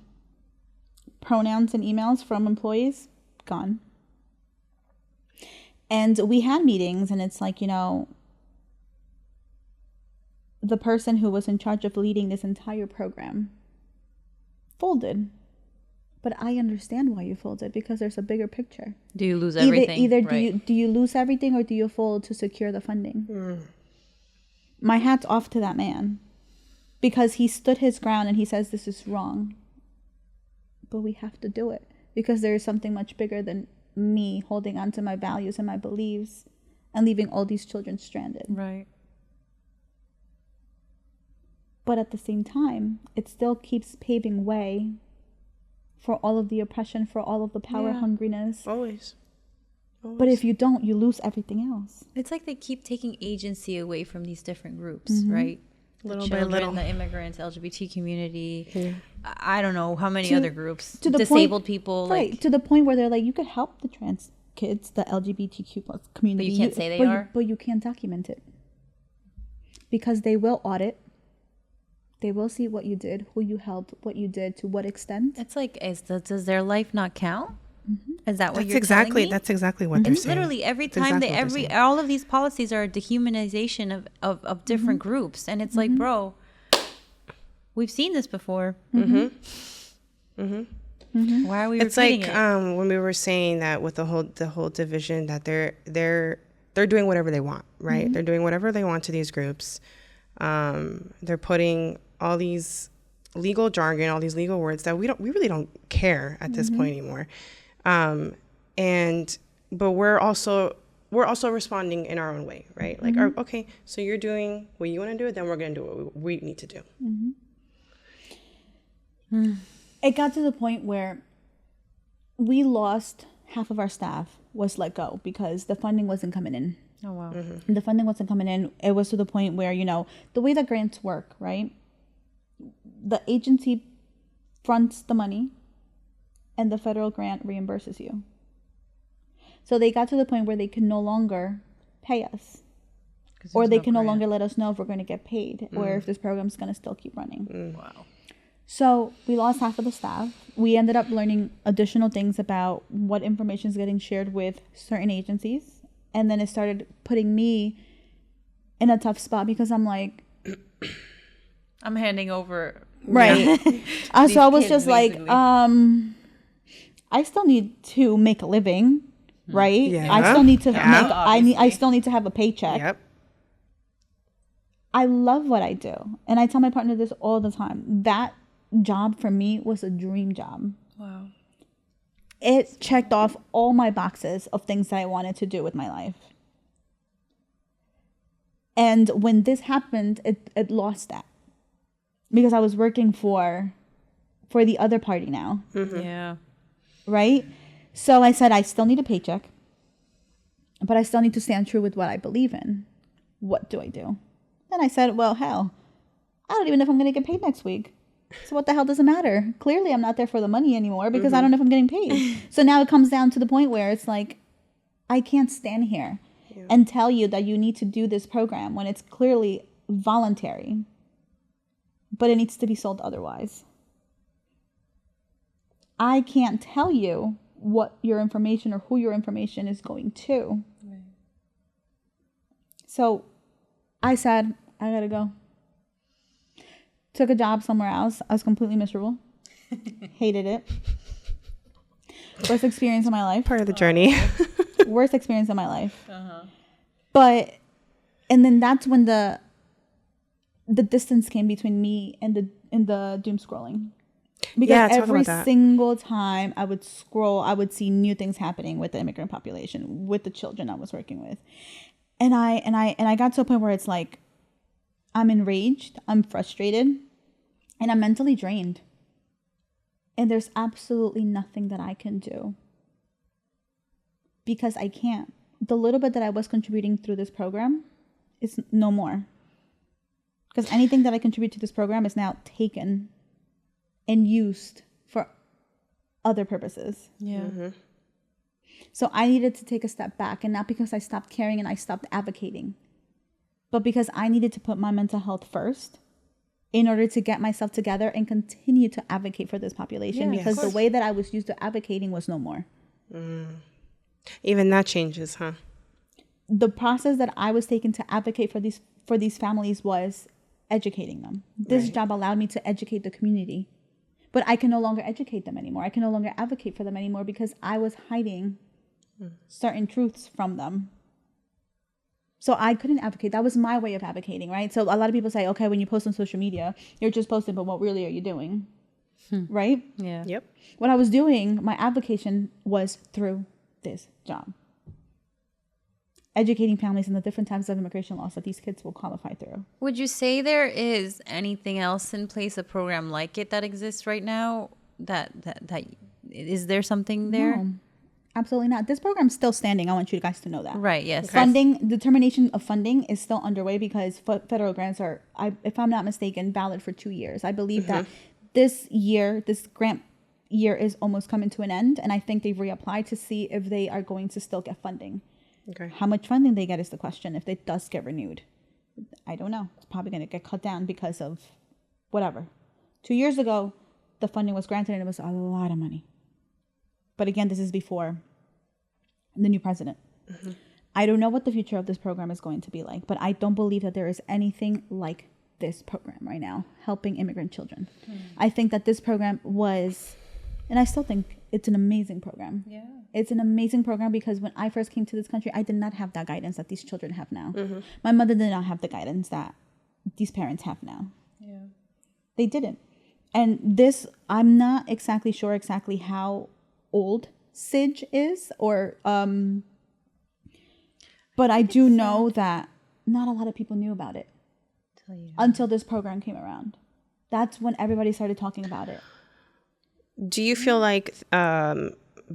Pronouns and emails from employees? Gone. And we had meetings, and it's like, the person who was in charge of leading this entire program folded. But I understand why you folded, because there's a bigger picture. Do you lose everything? Either do you lose everything, or do you fold to secure the funding? My hat's off to that man, because he stood his ground and he says this is wrong. But we have to do it because there is something much bigger than me holding on to my values and my beliefs and leaving all these children stranded. Right. But at the same time, it still keeps paving way for all of the oppression, for all of the power hungriness. Always. But if you don't, you lose everything else. It's like they keep taking agency away from these different groups, right? Little The by children, little. the immigrants, LGBT community. I don't know how many To- other groups. to the Disabled point- people. Right, Like, to the point where they're like, you could help the trans kids, the LGBTQ plus community. But you can't say they are? But you can't document it. Because they will audit. They will see what you did, who you helped, what you did, to what extent. it's like, does their life not count? Is that what That's you're exactly telling me? that's exactly what they're It's saying. literally every That's time exactly what they're saying. all of these policies are a dehumanization of different groups, and it's like, bro, we've seen this before. Why are we It's repeating like it? when we were saying that with the whole division, that they're doing whatever they want, right? They're doing whatever they want to these groups. They're putting all these legal jargon, all these legal words that we really don't care at this point anymore. But we're also responding in our own way, right? Like, okay, so you're doing what you want to do, then we're going to do what we need to do. It got to the point where we lost half of our staff was let go because the funding wasn't coming in. Oh, wow. The funding wasn't coming in. It was to the point where, the way that grants work, right? The agency fronts the money and the federal grant reimburses you. So they got to the point where they can no longer pay us, or they can no longer let us know if we're going to get paid or if this program's going to still keep running. Wow. So we lost half of the staff. We ended up learning additional things about what information is getting shared with certain agencies. And then it started putting me in a tough spot because I'm like, I'm handing over. right. So I was kids, just like, basically. I still need to make a living, right? Yeah. I still need to Yeah. I still need to have a paycheck. Yep. I love what I do. And I tell my partner this all the time. That job for me was a dream job. Wow. It checked off all my boxes of things that I wanted to do with my life. And when this happened, it lost that. Because I was working for the other party now, Yeah. right? So I said, I still need a paycheck, but I still need to stand true with what I believe in. What do I do? Then I said, well, hell, I don't even know if I'm going to get paid next week. So what the hell does it matter? Clearly, I'm not there for the money anymore because I don't know if I'm getting paid. So now it comes down to the point where it's like, I can't stand here and tell you that you need to do this program when it's clearly voluntary, but it needs to be sold otherwise. I can't tell you what your information or who your information is going to. Right. So I said, I gotta go. Took a job somewhere else. I was completely miserable. Hated it. Worst experience of my life. Part of the journey. Worst experience of my life. But, and then that's when the the distance came between me and the doom scrolling. Because Yeah, talk every about that. single time I would scroll, I would see new things happening with the immigrant population, with the children I was working with. And I got to a point where it's like, I'm enraged, I'm frustrated, and I'm mentally drained. And there's absolutely nothing that I can do. Because I can't. The little bit that I was contributing through this program is no more. Because anything that I contribute to this program is now taken and used for other purposes. Yeah. So I needed to take a step back, and not because I stopped caring and I stopped advocating, but because I needed to put my mental health first in order to get myself together and continue to advocate for this population, because the way that I was used to advocating was no more. Even that changes, huh? The process that I was taking to advocate for these families was educating them. This job allowed me to educate the community. But I can no longer educate them anymore. I can no longer advocate for them anymore because I was hiding certain truths from them. So I couldn't advocate. That was my way of advocating, right? So a lot of people say, okay, when you post on social media, you're just posting, but what really are you doing? Right? Yeah. Yep. What I was doing, my application was through this job. Educating families on the different types of immigration laws that these kids will qualify through. Would you say there is anything else in place, a program like it that exists right now? That is there something there? No, absolutely not. This program's still standing. I want you guys to know that. Right. Yes. Funding, determination of funding is still underway because federal grants are, if I'm not mistaken, valid for 2 years. I believe that this grant year is almost coming to an end. And I think they've reapplied to see if they are going to still get funding. Okay. How much funding they get is the question. If it does get renewed, I don't know. It's probably going to get cut down because of whatever. 2 years ago, the funding was granted and it was a lot of money. But again, this is before the new president. I don't know what the future of this program is going to be like, but I don't believe that there is anything like this program right now, helping immigrant children. I think that this program was, and I still think it's an amazing program. Yeah. It's an amazing program because when I first came to this country, I did not have that guidance that these children have now. My mother did not have the guidance that these parents have now. Yeah. They didn't. And this, I'm not exactly sure exactly how old SIDGE is, or but I do know that not a lot of people knew about it until this program came around. That's when everybody started talking about it. Do you feel like,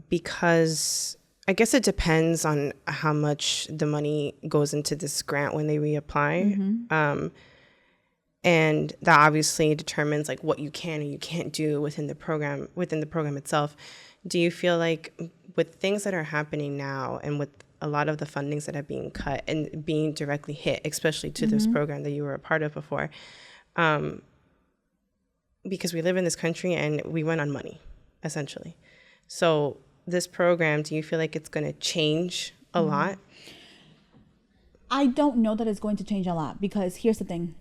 because I guess it depends on how much the money goes into this grant when they reapply, and that obviously determines like what you can and you can't do within the program itself. Do you feel like with things that are happening now and with a lot of the fundings that are being cut and being directly hit, especially to this program that you were a part of before, because we live in this country and we run on money, essentially. So this program, do you feel like it's going to change a lot? I don't know that it's going to change a lot because here's the thing.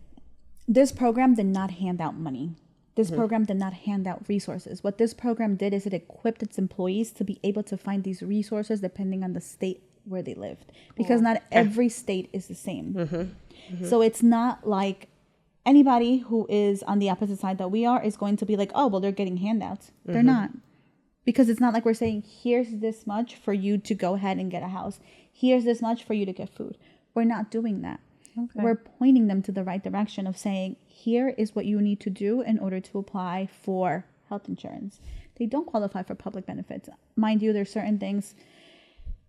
This program did not hand out money. This program did not hand out resources. What this program did is it equipped its employees to be able to find these resources depending on the state where they lived. Because not every state is the same. So it's not like anybody who is on the opposite side that we are is going to be like, oh, well, they're getting handouts. They're not. Because it's not like we're saying, here's this much for you to go ahead and get a house. Here's this much for you to get food. We're not doing that. Okay. We're pointing them to the right direction of saying, here is what you need to do in order to apply for health insurance. They don't qualify for public benefits. Mind you, there's certain things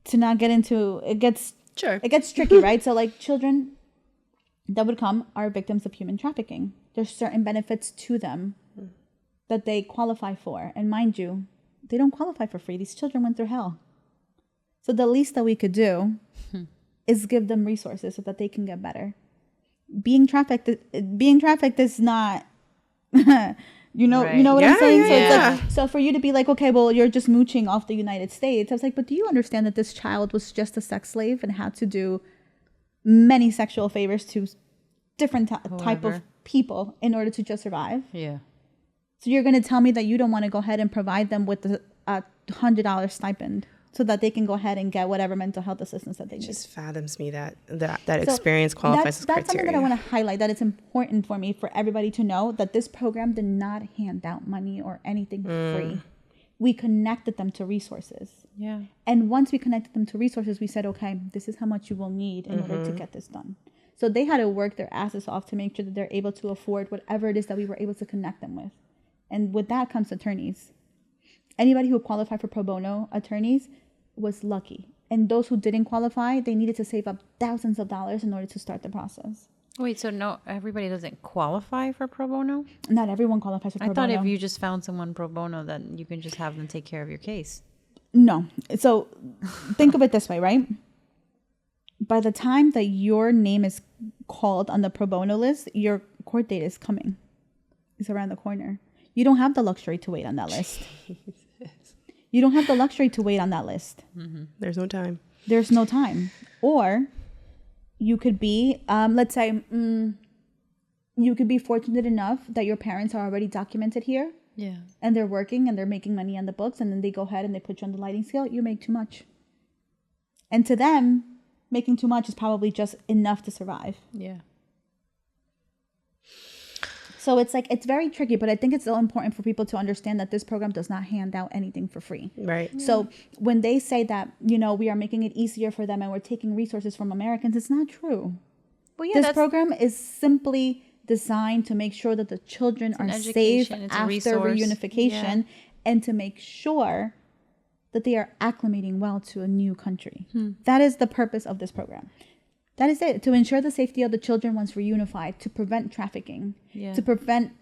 to not get into. It gets tricky, right? So like children that would come are victims of human trafficking. There's certain benefits to them that they qualify for. And mind you, they don't qualify for free. These children went through hell. So the least that we could do is give them resources so that they can get better. Being trafficked is not, you know what I'm saying? So it's like, so for you to be like, okay, well, you're just mooching off the United States. I was like, but do you understand that this child was just a sex slave and had to do many sexual favors to different type of people in order to just survive? Yeah. So you're going to tell me that you don't want to go ahead and provide them with a $100 stipend so that they can go ahead and get whatever mental health assistance that they need. Just fathoms me that experience qualifies as that's something that I criteria. want to highlight, that it's important for me for everybody to know that this program did not hand out money or anything free. We connected them to resources. Yeah. And once we connected them to resources, we said, okay, this is how much you will need in order to get this done. So they had to work their asses off to make sure that they're able to afford whatever it is that we were able to connect them with. And with that comes attorneys. Anybody who qualified for pro bono attorneys was lucky. And those who didn't qualify, they needed to save up thousands of dollars in order to start the process. Wait, so no, everybody doesn't qualify for pro bono? Not everyone qualifies for pro I thought bono. if you just found someone pro bono, then you can just have them take care of your case. No. So think of it this way, right? By the time that your name is called on the pro bono list, your court date is coming. It's around the corner. You don't have the luxury to wait on that list. You don't have the luxury to wait on that list. There's no time. There's no time. Or you could be, let's say, you could be fortunate enough that your parents are already documented here. Yeah. And they're working and they're making money on the books, and then they go ahead and they put you on the sliding scale. You make too much. And to them, making too much is probably just enough to survive. Yeah. So it's like, it's very tricky, but I think it's so important for people to understand that this program does not hand out anything for free. Right. So when they say that, you know, we are making it easier for them and we're taking resources from Americans, it's not true. Well, yeah, This program is simply designed to make sure that the children are safe education, it's a after resource. reunification, and to make sure that they are acclimating well to a new country. That is the purpose of this program. That is it, to ensure the safety of the children once reunified, to prevent trafficking, to prevent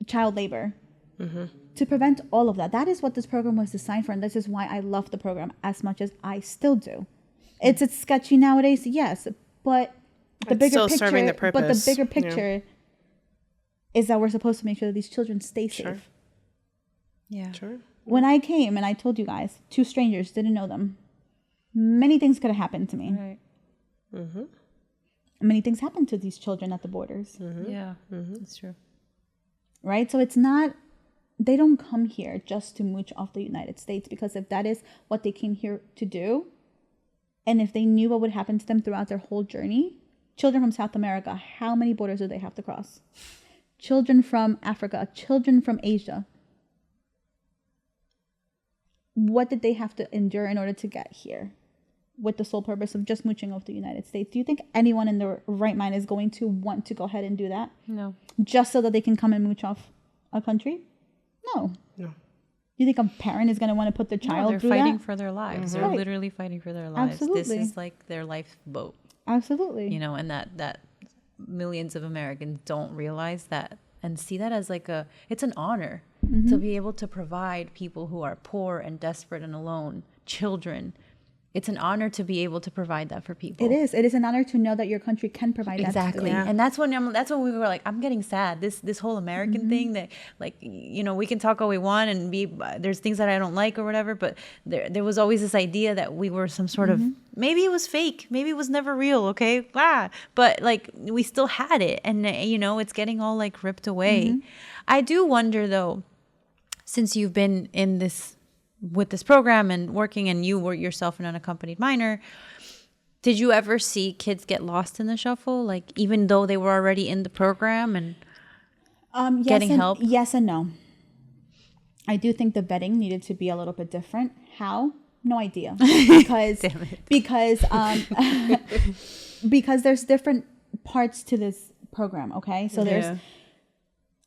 child labor, to prevent all of that. That is what this program was designed for, and this is why I love the program as much as I still do. It's sketchy nowadays, yes, but the bigger still picture, serving the but the purpose, bigger yeah. picture is that we're supposed to make sure that these children stay safe. Yeah. Sure. When I came and I told you guys, 2 strangers, didn't know them, many things could have happened to me. Right. Many things happened to these children at the borders, Yeah. That's true. right? So it's not, they don't come here just to mooch off the United States, because if that is what they came here to do, and if they knew what would happen to them throughout their whole journey, children from South America, how many borders do they have to cross? Children from Africa, children from Asia. What did they have to endure in order to get here with the sole purpose of just mooching off the United States? Do you think anyone in their right mind is going to want to go ahead and do that No. just so that they can come and mooch off a country? No. No. You think a parent is going to want to put their No, child they're through fighting that? for their lives. They're Right. literally fighting for their lives. This Absolutely. is like their lifeboat, Absolutely. you know, and that millions of Americans don't realize that and see that as like it's an honor to be able to provide people who are poor and desperate and alone, children. It's an honor to be able to provide that for people. It is. It is an honor to know that your country can provide that. Exactly. Yeah. And that's when we were like, I'm getting sad. This whole American thing that, like, you know, we can talk all we want and there's things that I don't like or whatever, but there was always this idea that we were some sort of, maybe it was fake, maybe it was never real, okay? But like we still had it, and you know, it's getting all like ripped away. I do wonder though, since you've been in this with this program and working, and you were yourself an unaccompanied minor, did you ever see kids get lost in the shuffle, like even though they were already in the program and Yes getting and, help? Yes and no. I do think the vetting needed to be a little bit different. How? No idea. Because because there's different parts to this program, okay? So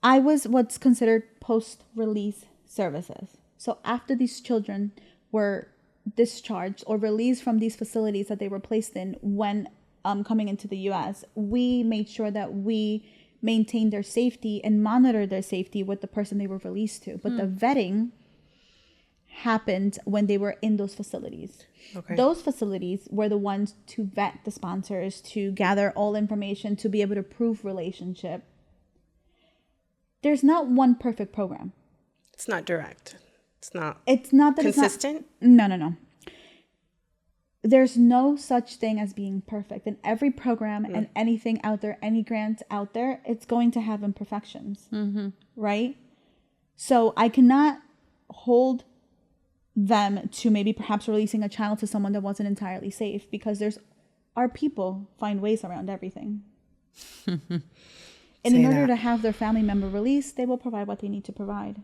I was what's considered post-release services. So after these children were discharged or released from these facilities that they were placed in when coming into the U.S., we made sure that we maintained their safety and monitored their safety with the person they were released to. But the vetting happened when they were in those facilities. Okay. Those facilities were the ones to vet the sponsors, to gather all information, to be able to prove relationship. There's not one perfect program. It's not direct. It's not That consistent. No. There's no such thing as being perfect. In every program and anything out there, any grant out there, it's going to have imperfections, right? So I cannot hold them to maybe perhaps releasing a child to someone that wasn't entirely safe, because our people find ways around everything. And in order to have their family member released, they will provide what they need to provide.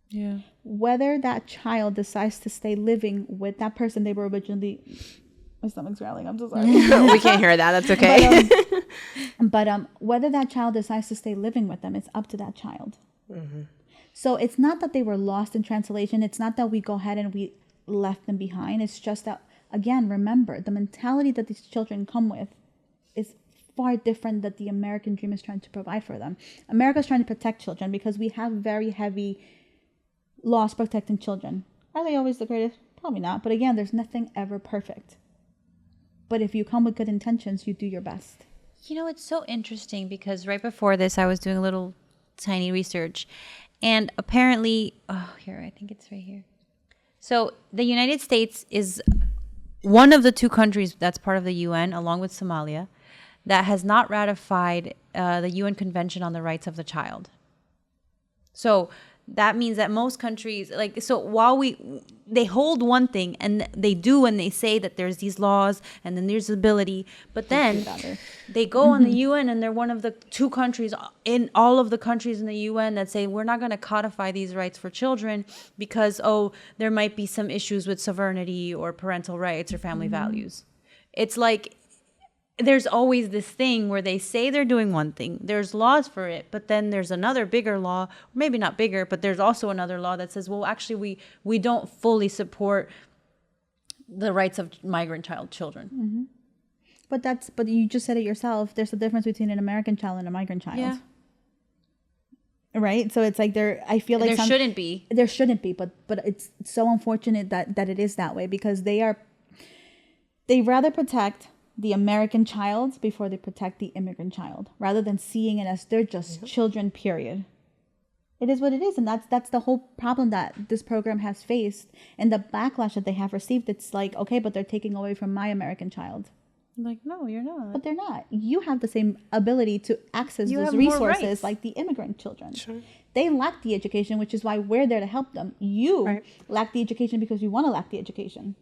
Yeah. Whether that child decides to stay living with that person they were originally... My stomach's growling. I'm so sorry. We can't hear that. That's okay. But whether that child decides to stay living with them, it's up to that child. Mm-hmm. So it's not that they were lost in translation. It's not that we go ahead and we left them behind. It's just that, again, remember, the mentality that these children come with is far different that the American dream is trying to provide for them. America's trying to protect children because we have very heavy laws protecting children. Are they always the greatest? Probably not. But again, there's nothing ever perfect. But if you come with good intentions, you do your best. You know, it's so interesting because right before this, I was doing a little tiny research. And apparently, I think it's right here. So the United States is one of the 2 countries that's part of the UN, along with Somalia, that has not ratified the UN Convention on the Rights of the Child. So that means that most countries, while they hold one thing and they do and they say that there's these laws and then there's ability, but then they go on the UN and they're one of the 2 countries in all of the countries in the UN that say we're not going to codify these rights for children because, there might be some issues with sovereignty or parental rights or family values. It's like there's always this thing where they say they're doing one thing, there's laws for it, but then there's another bigger law, maybe not bigger, but there's also another law that says, well, actually we don't fully support the rights of migrant children. Mm-hmm. But you just said it yourself, there's a difference between an American child and a migrant child. Yeah. Right? So it's like I feel like there shouldn't be, but it's so unfortunate that it is that way, because they rather protect the American child before they protect the immigrant child, rather than seeing it as they're just children, period. It is what it is. And that's the whole problem that this program has faced and the backlash that they have received. It's like, okay, but they're taking away from my American child. Like, no, you're not. But they're not. You have the same ability to access those resources like the immigrant children. Sure. They lack the education, which is why we're there to help them. You lack the education because you want to lack the education.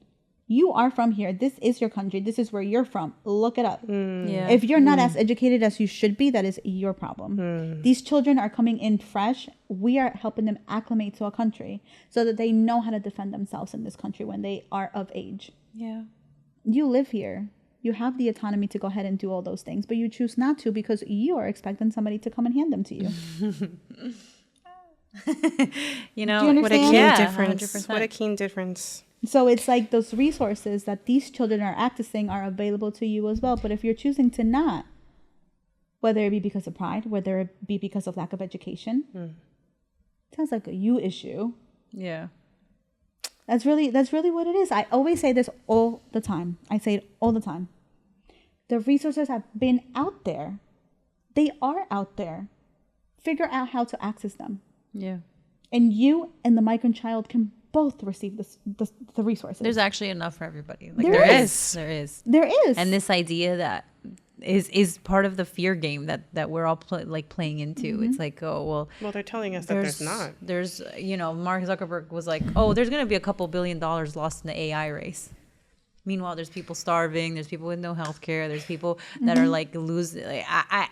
You are from here. This is your country. This is where you're from. Look it up. Yeah. If you're not as educated as you should be, that is your problem. These children are coming in fresh. We are helping them acclimate to a country so that they know how to defend themselves in this country when they are of age. Yeah. You live here. You have the autonomy to go ahead and do all those things, but you choose not to because you are expecting somebody to come and hand them to you. You know, what a keen difference. 100%. What a keen difference. So it's like those resources that these children are accessing are available to you as well. But if you're choosing to not, whether it be because of pride, whether it be because of lack of education, it sounds like a you issue. Yeah. That's really what it is. I always say this all the time. I say it all the time. The resources have been out there. They are out there. Figure out how to access them. Yeah. And you and the migrant child can both receive the resources. There's actually enough for everybody. Like there is. There is. And this idea that is part of the fear game that we're all playing into. It's like, well, they're telling us that there's not. There's, Mark Zuckerberg was like, there's going to be a couple $1 billion lost in the AI race. Meanwhile, there's people starving. There's people with no health care. There's people that are losing.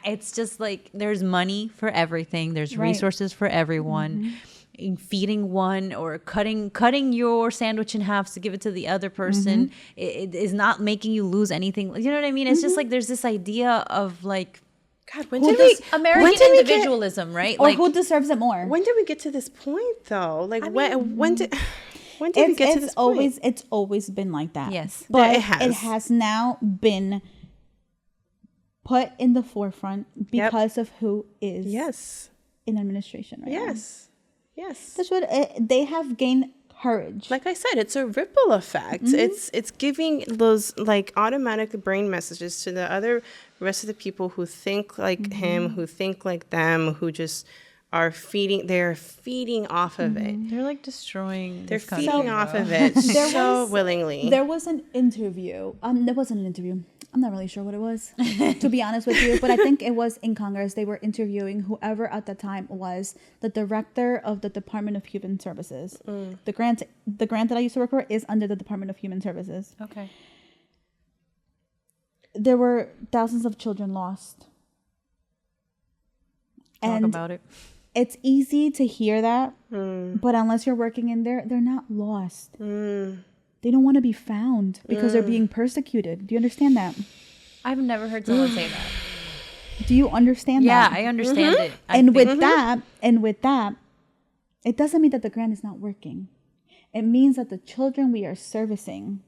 It's just like there's money for everything. There's resources for everyone. In feeding one or cutting your sandwich in half to give it to the other person, it is not making you lose anything. You know what I mean? It's just like there's this idea of like, God, American individualism, right? Or who deserves it more? When did we get to this point, though? Like, when did we get to this point? It's always been like that. Yes, but it has now been put in the forefront because of who is in administration right now. Yes. That's what they have gained courage. Like I said, it's a ripple effect. It's giving those like automatic brain messages to the rest of the people who think like him, who think like them, who just are feeding. They're feeding off of it. They're like destroying. They're feeding off of it willingly. There was an interview. There wasn't an interview. I'm not really sure what it was, to be honest with you. But I think it was in Congress. They were interviewing whoever at the time was the director of the Department of Human Services. The grant that I used to work for is under the Department of Human Services. Okay. There were thousands of children lost. Talk about it. It's easy to hear that, but unless you're working in there, they're not lost. They don't want to be found because they're being persecuted. Do you understand that? I've never heard someone say that. Do you understand that? Yeah, I understand it. And with that, it doesn't mean that the grant is not working. It means that the children we are servicing,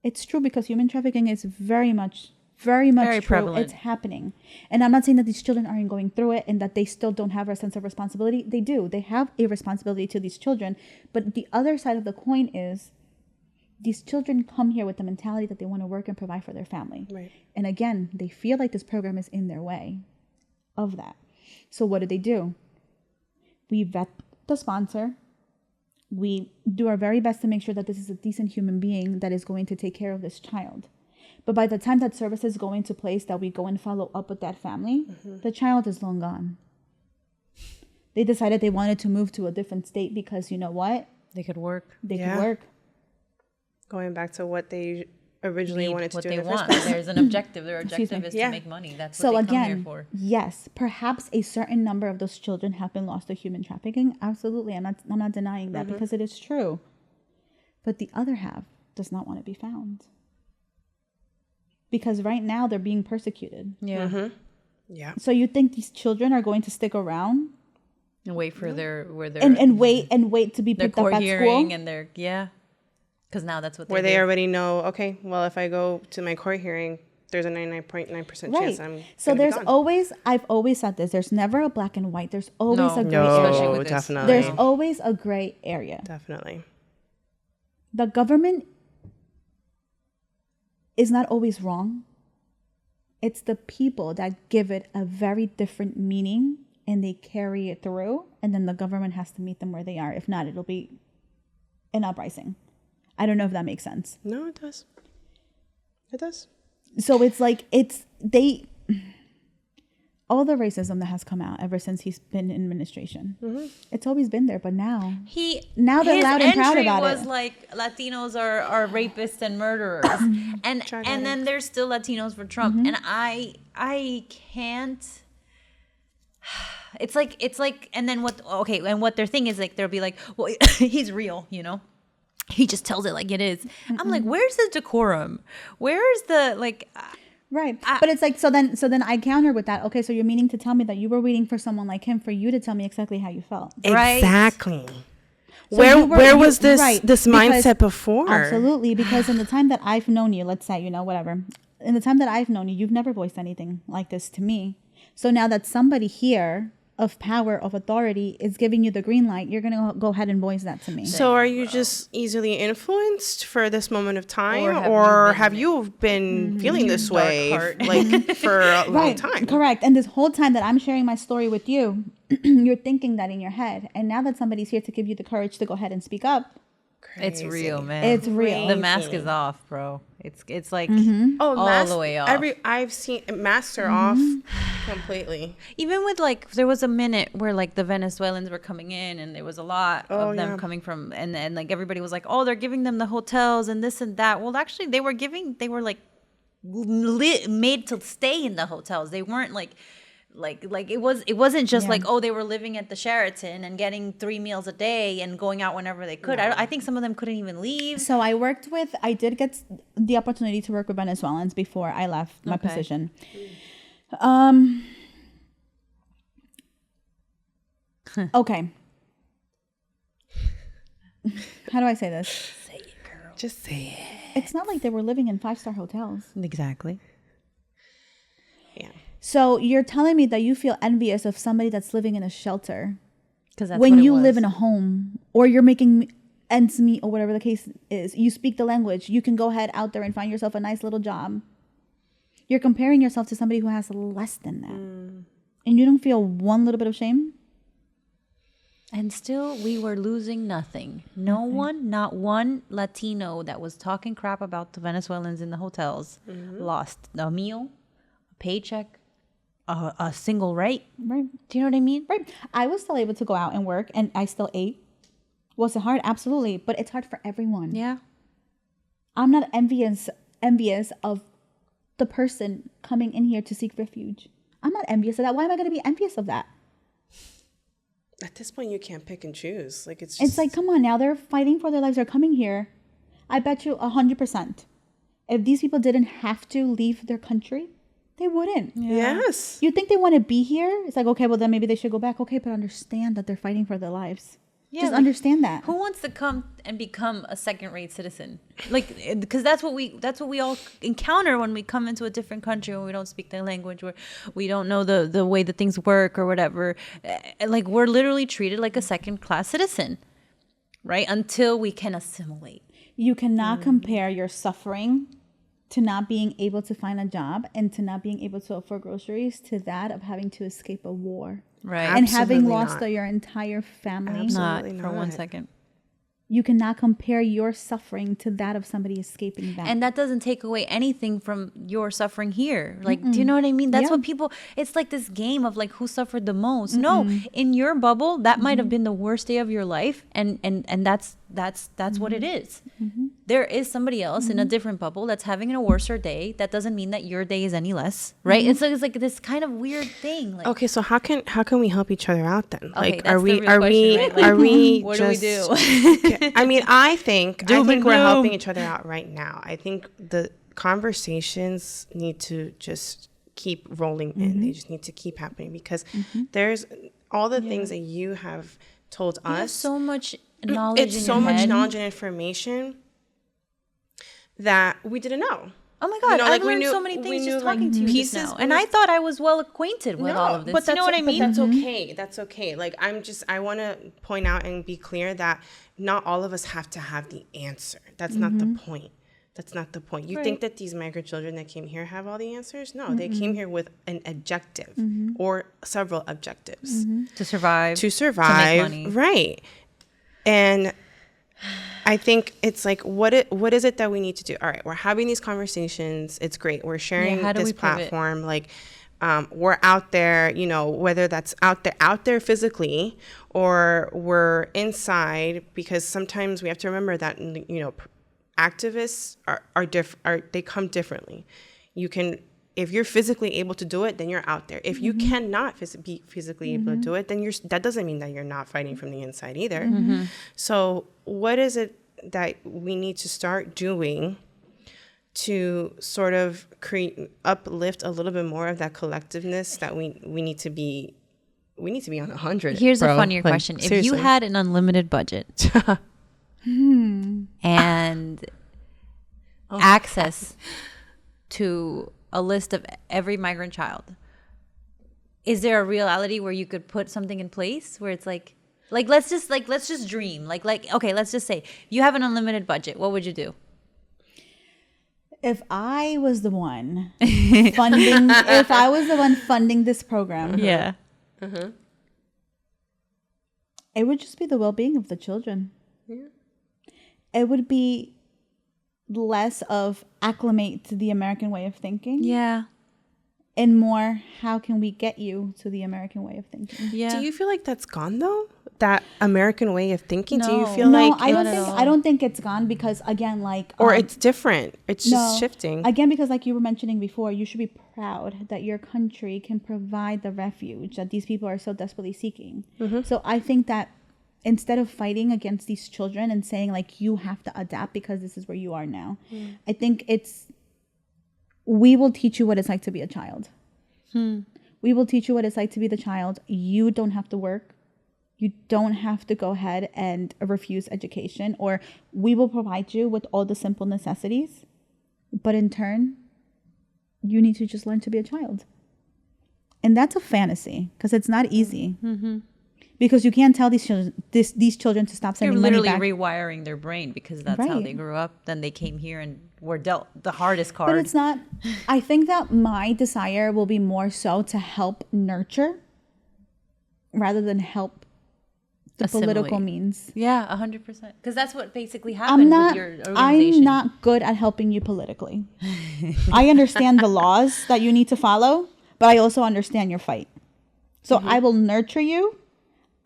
it's true because human trafficking is very much true. prevalent. It's happening. And I'm not saying that these children aren't going through it and that they still don't have a sense of responsibility. They do. They have a responsibility to these children. But the other side of the coin is these children come here with the mentality that they want to work and provide for their family. Right. And again, they feel like this program is in their way of that. So what do? We vet the sponsor. We do our very best to make sure that this is a decent human being that is going to take care of this child. But by the time that services go into place, that we go and follow up with that family, the child is long gone. They decided they wanted to move to a different state because you know what? They could work. They could work. Going back to what they originally wanted to do in the want. first place. There's an objective. Their Excuse objective me. is to make money. That's So what they come here again, for. yes, perhaps a certain number of those children have been lost to human trafficking. Absolutely. I'm not denying that because it is true. But the other half does not want to be found. Because right now they're being persecuted. Yeah. Yeah. So you think these children are going to stick around And wait for their and wait to be their picked up court at hearing school? and their because now that's what Where they they do. already know, okay, well, if I go to my court hearing, there's a 99.9% chance I'm So gonna be there's gone. always, I've always said this, there's never a black and white. There's always a gray especially area. with this. definitely. There's always a gray area. Definitely. The government is not always wrong. It's the people that give it a very different meaning and they carry it through, and then the government has to meet them where they are. If not, it'll be an uprising. I don't know if that makes sense. No, it does. It does. So it's like all the racism that has come out ever since he's been in administration. It's always been there, but now they're his loud and proud entry about was it. like Latinos are rapists and murderers, and then there's still Latinos for Trump, and I can't. It's like, and then what their thing is like, they'll be like, well, he's real, you know. He just tells it like it is. I'm like, where's the decorum? Where's the like? Right. But it's like, so then I counter with that. Okay, so you're meaning to tell me that you were waiting for someone like him for you to tell me exactly how you felt. Right. Exactly. So where was this because- mindset before? Absolutely. Because in the time that I've known you, let's say, whatever. In the time that I've known you, you've never voiced anything like this to me. So now that somebody here of power, of authority is giving you the green light, you're going to go ahead and voice that to me. So are you just easily influenced for this moment of time, Or have you been feeling this way like for a long time? Correct. And this whole time that I'm sharing my story with you, you're thinking that in your head. And now that somebody's here to give you the courage to go ahead and speak up, It's real, man. it's real. The mask is off, bro. It's like Oh, all the way off. I've seen masks are off completely. Even with like, there was a minute where like the Venezuelans were coming in, and there was a lot of them coming from, and like everybody was like, oh, they're giving them the hotels and this and that. Well, actually, they were like made to stay in the hotels. They weren't like it wasn't just like, oh, they were living at the Sheraton and getting 3 meals a day and going out whenever they could. I think some of them couldn't even leave. So I did get the opportunity to work with Venezuelans before I left my position. Okay. How do I say this? Say it, girl. Just say it. It's not like they were living in 5-star hotels. Exactly. Yeah. So you're telling me that you feel envious of somebody that's living in a shelter Because when you live in a home, or you're making ends meet, or whatever the case is. You speak the language. You can go ahead out there and find yourself a nice little job. You're comparing yourself to somebody who has less than that. And you don't feel one little bit of shame? And still, we were losing nothing. No one, not one Latino that was talking crap about the Venezuelans in the hotels lost a meal, a paycheck, a single rate. Right. Do you know what I mean? Right. I was still able to go out and work, and I still ate. Was it hard? Absolutely. But it's hard for everyone. Yeah. I'm not envious of the person coming in here to seek refuge. I'm not envious of that. Why am I going to be envious of that? At this point, you can't pick and choose. Like it's just, It's like, come on now. They're fighting for their lives. They're coming here. I bet you 100%. If these people didn't have to leave their country, they wouldn't. yes. You think they want to be here? It's like, okay, well, then maybe they should go back. Okay, but understand that they're fighting for their lives. Yeah, Just like, understand that. Who wants to come and become a second-rate citizen? Like, because that's what we all encounter when we come into a different country, when we don't speak their language, or we don't know the way that things work or whatever. Like, we're literally treated like a second-class citizen, right? Until we can assimilate. You cannot compare your suffering to not being able to find a job and to not being able to afford groceries to that of having to escape a war. Right. And having Absolutely lost not. your entire family. Absolutely. Not for 1 not. second. You cannot compare your suffering to that of somebody escaping that. And that doesn't take away anything from your suffering here. Like, do you know what I mean? That's Yeah. what people, it's like this game of like who suffered the most. No, in your bubble, that might have been the worst day of your life. And that's what it is. There is somebody else in a different bubble that's having a worser day. That doesn't mean that your day is any less, right? It's like this kind of weird thing. Like, Okay, so how can we help each other out then? Okay, Like, that's are we the real question, right? Like, are we what just, do we do? I mean, I think Doom and we're gloom. helping each other out right now. I think the conversations need to just keep rolling in. They just need to keep happening because there's all the things that you have told You have us. so much knowledge It's in so your much head. knowledge and information that we didn't know. Oh my God, You know, like, I've we learned knew- so many we things knew, just like, talking to you just pieces, now. we And knew- I thought I was well acquainted with all of this. But You know what I mean? That's okay. That's okay. Like I want to point out and be clear that not all of us have to have the answer. That's not the point. That's not the point. You think that these migrant children that came here have all the answers? No, they came here with an objective or several objectives To survive. to survive. money. Right. And I think it's like, what is it that we need to do? All right, we're having these conversations. It's great. We're sharing how do this we prove it? platform. Like, we're out there, you know, whether that's out there physically, or we're inside, because sometimes we have to remember that, you know, activists they come differently. You can, if you're physically able to do it, then you're out there. If you cannot be physically able to do it, then that doesn't mean that you're not fighting from the inside either. So what is it that we need to start doing to sort of uplift a little bit more of that collectiveness that we need to be on 100? Here's bro. a funnier Like, question. If you seriously. had an unlimited budget and access to a list of every migrant child, is there a reality where you could put something in place where it's like let's just dream. Like okay, let's just say you have an unlimited budget. What would you do? If I was the one funding this program, Yeah. it would just be the well-being of the children. It would be less of acclimate to the American way of thinking Yeah. and more how can we get you to the American way of thinking. Yeah. Do you feel like that's gone though? That American way of thinking? Do you No. feel No, like I don't think it's gone because again, like or it's different? It's just shifting. Again, because like you were mentioning before, you should be proud that your country can provide the refuge that these people are so desperately seeking. So I think that instead of fighting against these children and saying like you have to adapt because this is where you are now, I think we will teach you what it's like to be a child. We will teach you what it's like to be the child. You don't have to work. You don't have to go ahead and refuse education, or we will provide you with all the simple necessities. But in turn, you need to just learn to be a child. And that's a fantasy because it's not easy. Because you can't tell these children to stop You're sending money literally back. rewiring their brain because that's how Right. they grew up. Then they came here and were dealt the hardest card. But it's not. I think that my desire will be more so to help nurture rather than help the political Assimilate. means. Yeah, 100%. Because that's what basically I'm happened not with your organization. I'm not good at helping you politically. I understand the laws that you need to follow, but I also understand your fight. So I will nurture you.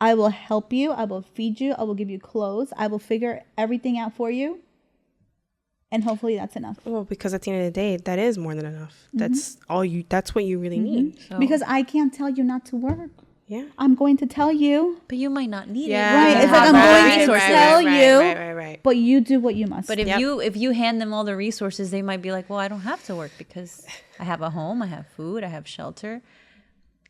I will help you. I will feed you. I will give you clothes. I will figure everything out for you. And hopefully that's enough. Well, because at the end of the day, that is more than enough. That's all you. That's what you really need. So- Because I can't tell you not to work. Yeah. I'm going to tell you. But you might not need Yeah. it. Right, it's like I'm going to tell you. Right. But you do what you must. But if you hand them all the resources, they might be like, well, I don't have to work because I have a home, I have food, I have shelter.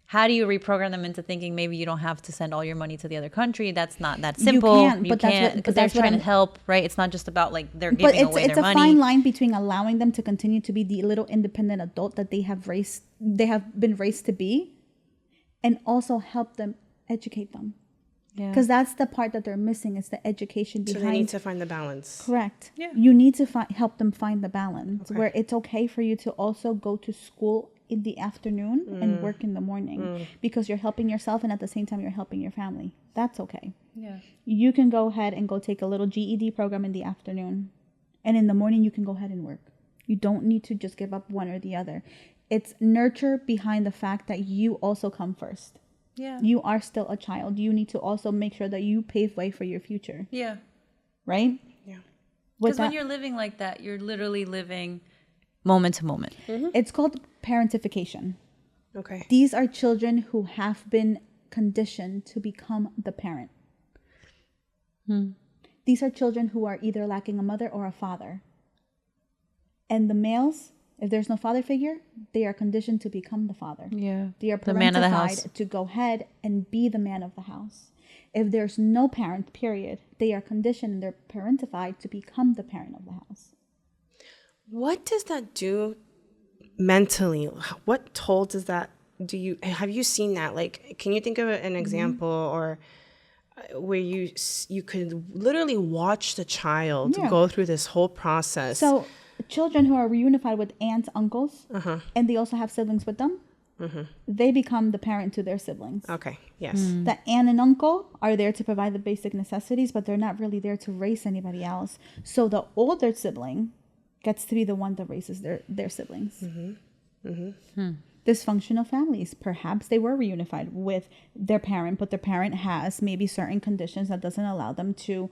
How do you reprogram them into thinking maybe you don't have to send all your money to the other country? That's not that simple. can't, but that's what- because but they're that's what trying to I'm- help, right? It's not just about like they're But giving away it's their a money. fine line between allowing them to continue to be the little independent adult that they have been raised to be, and also help them educate them. Yeah. Because that's the part that they're missing, is the education So behind. they need to find the balance. Correct. Yeah. You need to help them find the balance Okay. where it's okay for you to also go to school in the afternoon and work in the morning because you're helping yourself and at the same time you're helping your family. That's okay. Yeah. You can go ahead and go take a little GED program in the afternoon, and in the morning you can go ahead and work. You don't need to just give up one or the other. It's nurture behind the fact that you also come first. Yeah. You are still a child. You need to also make sure that you pave way for your future, Yeah. right? Yeah. Because when you're living like that, you're literally living moment to moment. It's called parentification. Okay. These are children who have been conditioned to become the parent. These are children who are either lacking a mother or a father. And the males, if there's no father figure, they are conditioned to become the father. Yeah. They are The man of the parentified house. to go ahead and be the man of the house. If there's no parent, period, they are conditioned and they're parentified to become the parent of the house. What does that do mentally? What toll does that have you seen that? Like, can you think of an example or where you could literally watch the child Yeah. go through this whole process? So children who are reunified with aunts, uncles, and they also have siblings with them, they become the parent to their siblings. Okay. Yes. The aunt and uncle are there to provide the basic necessities, but they're not really there to raise anybody else. So the older sibling gets to be the one that raises their siblings. Dysfunctional families. Perhaps they were reunified with their parent, but their parent has maybe certain conditions that doesn't allow them to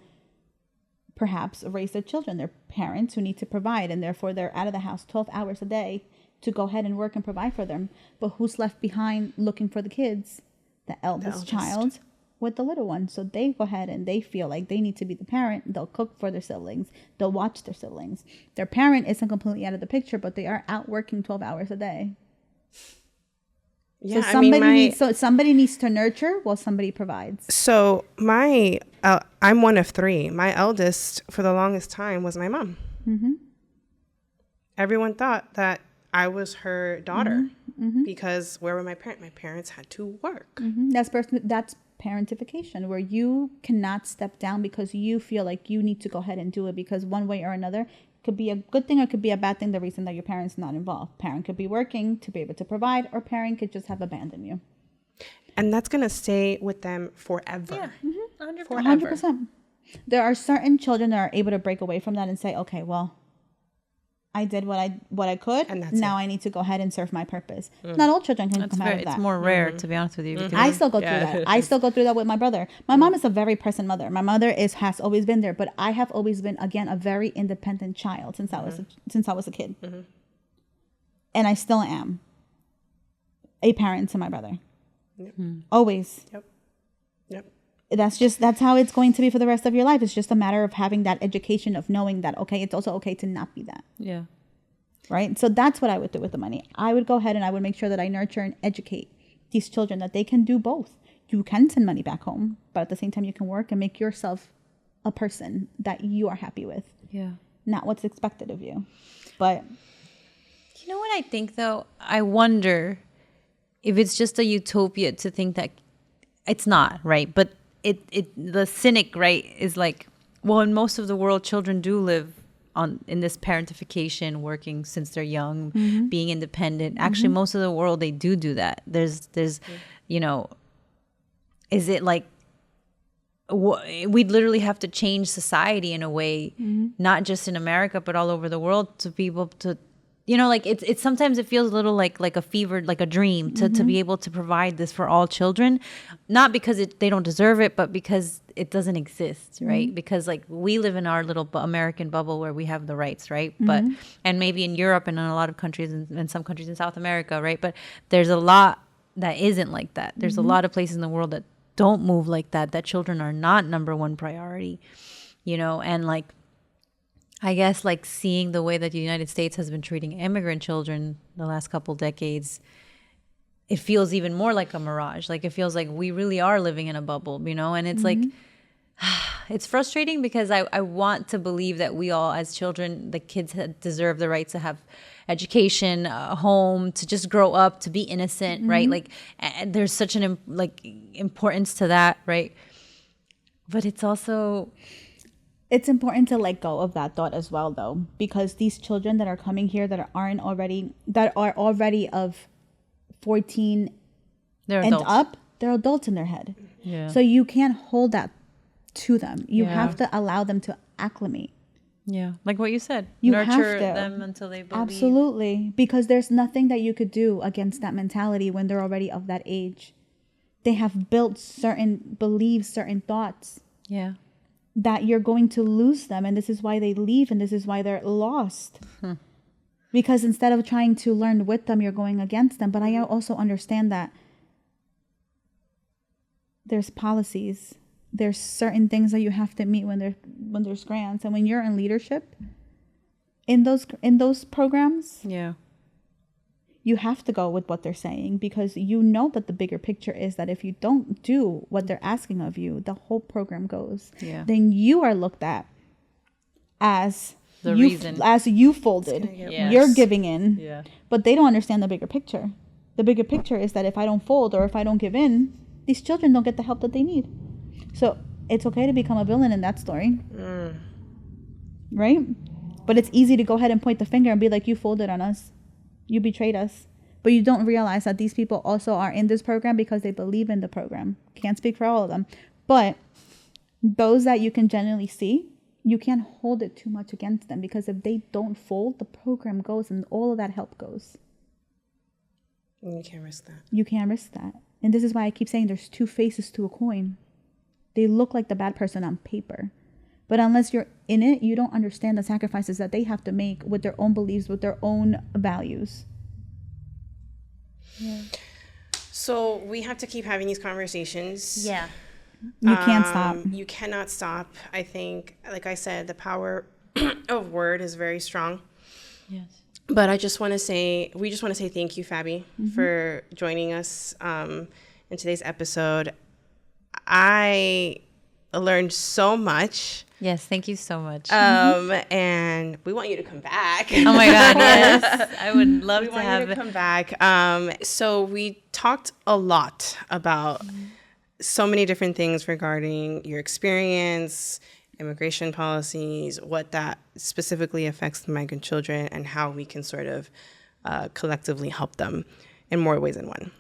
perhaps raise their children. They're parents who need to provide, and therefore they're out of the house 12 hours a day to go ahead and work and provide for them. But who's left behind looking for the kids? The eldest child with the little one. So they go ahead and they feel like they need to be the parent. They'll cook for their siblings. They'll watch their siblings. Their parent isn't completely out of the picture, but they are out working 12 hours a day. Yeah. So somebody needs to nurture while somebody provides. So I'm one of three. My eldest for the longest time was my mom. Everyone thought that I was her daughter because where were my parents? My parents had to work. That's parentification, where you cannot step down because you feel like you need to go ahead and do it because one way or another could be a good thing or could be a bad thing. The reason that your parent's not involved, parent could be working to be able to provide, or parent could just have abandoned you. And that's going to stay with them forever. 100%. There are certain children that are able to break away from that and say, okay, well, I did what I could, And that's now I need to go ahead and serve my purpose. Not all children can come out of that. It's more rare, to be honest with you. Because I still go through that. I still go through that with my brother. My mom is a very present mother. My mother has always been there, but I have always been, again, a very independent child since I was a kid, and I still am a parent to my brother. Always. Yep. That's how it's going to be for the rest of your life. It's just a matter of having that education of knowing that, okay, it's also okay to not be that. Yeah. Right? So that's what I would do with the money. I would go ahead and I would make sure that I nurture and educate these children that they can do both. You can send money back home, but at the same time you can work and make yourself a person that you are happy with. Yeah. Not what's expected of you. But You know what I think, though? I wonder if it's just a utopia to think that it's not, right? But the cynic, right, is like, well, in most of the world, children do live in this parentification, working since they're young, being independent. Actually, most of the world, they do that. There's, you know, is it like, we'd literally have to change society in a way, not just in America, but all over the world, to be able to, like it's sometimes it feels a little like a fever, like a dream to be able to provide this for all children, not because they don't deserve it, but because it doesn't exist, right? Because like we live in our little American bubble where we have the rights, right? But, and maybe in Europe and in a lot of countries and some countries in South America, right? But there's a lot that isn't like that. There's a lot of places in the world that don't move like that children are not number one priority, and like, I guess like seeing the way that the United States has been treating immigrant children the last couple decades, it feels even more like a mirage. Like it feels like we really are living in a bubble, and it's like, it's frustrating because I want to believe that we all as children, the kids deserve the right to have education, a home, to just grow up, to be innocent, right? Like there's such an importance to that, right? But it's also... It's important to let go of that thought as well, though, because these children that are coming here that are already of 14 they're and adults. up, they're adults in their head. Yeah. So you can't hold that to them. You have to allow them to acclimate. Yeah, like what you said. You nurture have to. them until they believe. Absolutely, because there's nothing that you could do against that mentality when they're already of that age. They have built certain beliefs, certain thoughts. Yeah. That you're going to lose them, and this is why they leave, and this is why they're lost. Because instead of trying to learn with them, you're going against them. But I also understand that there's policies, there's certain things that you have to meet when there's grants, and when you're in leadership in those programs, Yeah. you have to go with what they're saying, because you know that the bigger picture is that if you don't do what they're asking of you, the whole program goes. Yeah. Then you are looked at as The reason. as you folded. Yes. You're giving in. Yeah. But they don't understand the bigger picture. The bigger picture is that if I don't fold or if I don't give in, these children don't get the help that they need. So it's okay to become a villain in that story. Right? But it's easy to go ahead and point the finger and be like, you folded on us. You betrayed us. But you don't realize that these people also are in this program because they believe in the program. Can't speak for all of them. But those that you can genuinely see, you can't hold it too much against them, because if they don't fold, the program goes and all of that help goes. You can't risk that. You can't risk that. And this is why I keep saying there's two faces to a coin. They look like the bad person on paper. But unless you're in it, you don't understand the sacrifices that they have to make with their own beliefs, with their own values. Yeah. So we have to keep having these conversations. Yeah. You can't stop. You cannot stop. I think, like I said, the power of word is very strong. Yes. But we just want to say thank you, Fabi, for joining us in today's episode. I learned so much. Yes, thank you so much. And we want you to come back. Oh my God, yes. I would love We to want have you to it. come back. So we talked a lot about so many different things regarding your experience, immigration policies, what that specifically affects the migrant children, and how we can sort of collectively help them in more ways than one.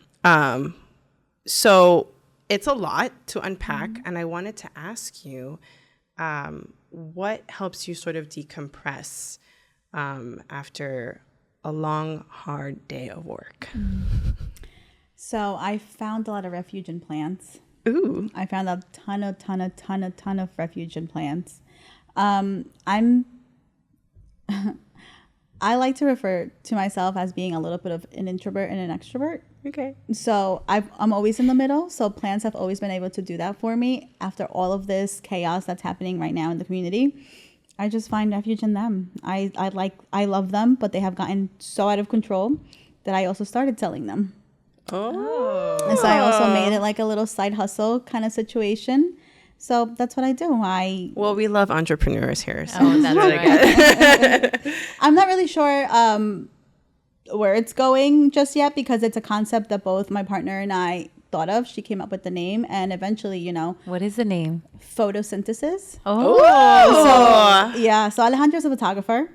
So it's a lot to unpack, and I wanted to ask you, what helps you sort of decompress after a long, hard day of work? So I found a lot of refuge in plants. Ooh. I found a ton of refuge in plants. I like to refer to myself as being a little bit of an introvert and an extrovert. Okay. So I'm always in the middle. So plants have always been able to do that for me. After all of this chaos that's happening right now in the community, I just find refuge in them. I love them, but they have gotten so out of control that I also started selling them. Oh. And so I also made it like a little side hustle kind of situation. So that's what I do. Well, we love entrepreneurs here. So Oh, that's right. I'm not really sure where it's going just yet, because it's a concept that both my partner and I thought of. She came up with the name, and eventually, What is the name? photosynthesis. Oh. So, yeah. So Alejandro's a photographer,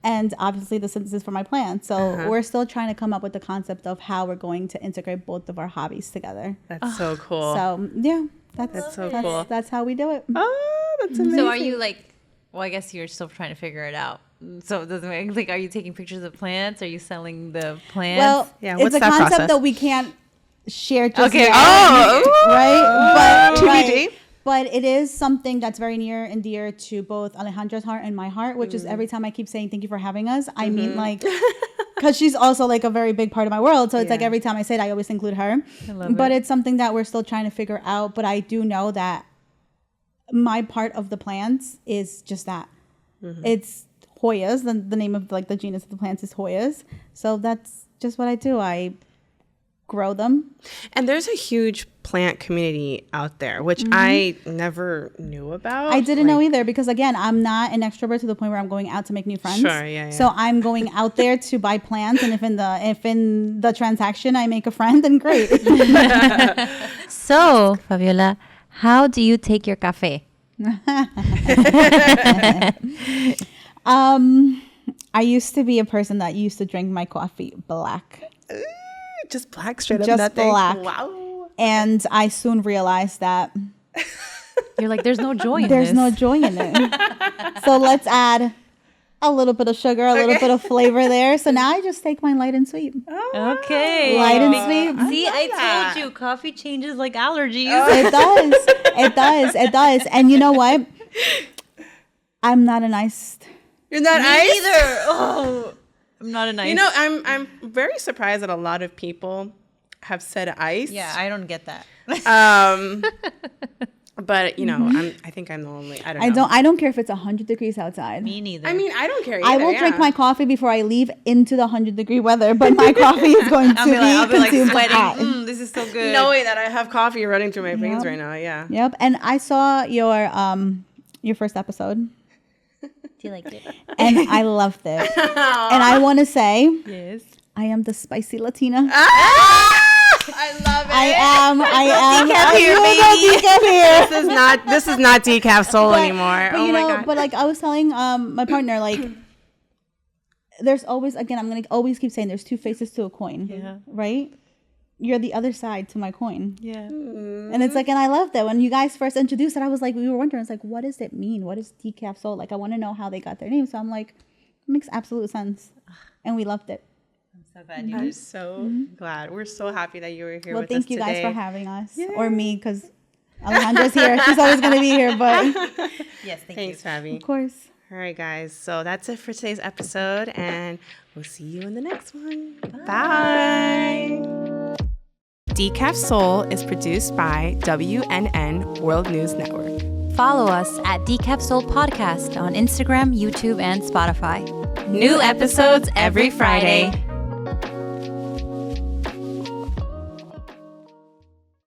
and obviously the synthesis for my plants. So we're still trying to come up with the concept of how we're going to integrate both of our hobbies together. That's so cool. So yeah, That's so cool. That's how we do it. Oh, that's amazing. So are you like, well, I guess you're still trying to figure it out. So it doesn't make, like, are you taking pictures of plants? Are you selling the plants? Well, Yeah, it's what's a that concept process? that we can't share just Okay. yet. Oh, Right? TBD. But it is something that's very near and dear to both Alejandra's heart and my heart, which is every time I keep saying thank you for having us, I mean, like, because she's also like a very big part of my world. So it's like every time I say it, I always include her. But it's something that we're still trying to figure out. But I do know that my part of the plants is just that. It's Hoyas. The name of like the genus of the plants is Hoyas. So that's just what I do. I grow them. And there's a huge plant community out there, which I never knew about. I didn't know either because, again, I'm not an extrovert to the point where I'm going out to make new friends. Sure, yeah. So I'm going out there to buy plants, and if in the transaction I make a friend, then great. So, Fabiola, how do you take your cafe? I used to be a person that used to drink my coffee black. Just black, straight up. Just nothing. black. Wow. And I soon realized that You're like, there's no joy in there's this. no joy in it. So let's add a little bit of sugar, a little bit of flavor there. So now I just take mine light and sweet. Okay. Light and sweet. See, I that. told you, coffee changes like allergies. It does. It does. It does. And you know what? I'm not an iced. You're not iced? Either. Oh, I'm not a nice. You know, I'm very surprised that a lot of people have said ice. Yeah, I don't get that. But you know, I think I'm the only. I don't know. I don't care if it's 100 degrees outside. Me neither. I mean, I don't care. Either, I will drink my coffee before I leave into the 100-degree weather, but my coffee is going to I'll be like consumed sweating. hot. This is so good. knowing that I have coffee running through my veins right now. Yeah. Yep. And I saw your first episode, Do you like it? and I loved it. And I want to say, Yes. I am the spicy Latina. I love it. I am. Decaf here, baby. Decaf here. This is not decaf soul anymore. But Oh you my know, god. but like I was telling my partner, like there's always, again, I'm gonna always keep saying there's two faces to a coin. Yeah. Right? You're the other side to my coin. Yeah. And it's like, and I love that when you guys first introduced it, I was like, we were wondering, it's like, what does it mean? What is decafSOUL? Like, I want to know how they got their name. So I'm like, it makes absolute sense. And we loved it. So glad you I'm so glad. We're so happy that you were here Well, with us thank you guys today. for having us. Or me, because Alejandra's here. She's always going to be here, but Yes, thank Thanks, Fabi. of course. All right, guys. So that's it for today's episode, and we'll see you in the next one. Bye. Decaf Soul is produced by WNN World News Network. Follow us at decafSOUL Podcast on Instagram, YouTube, and Spotify. New episodes every Friday.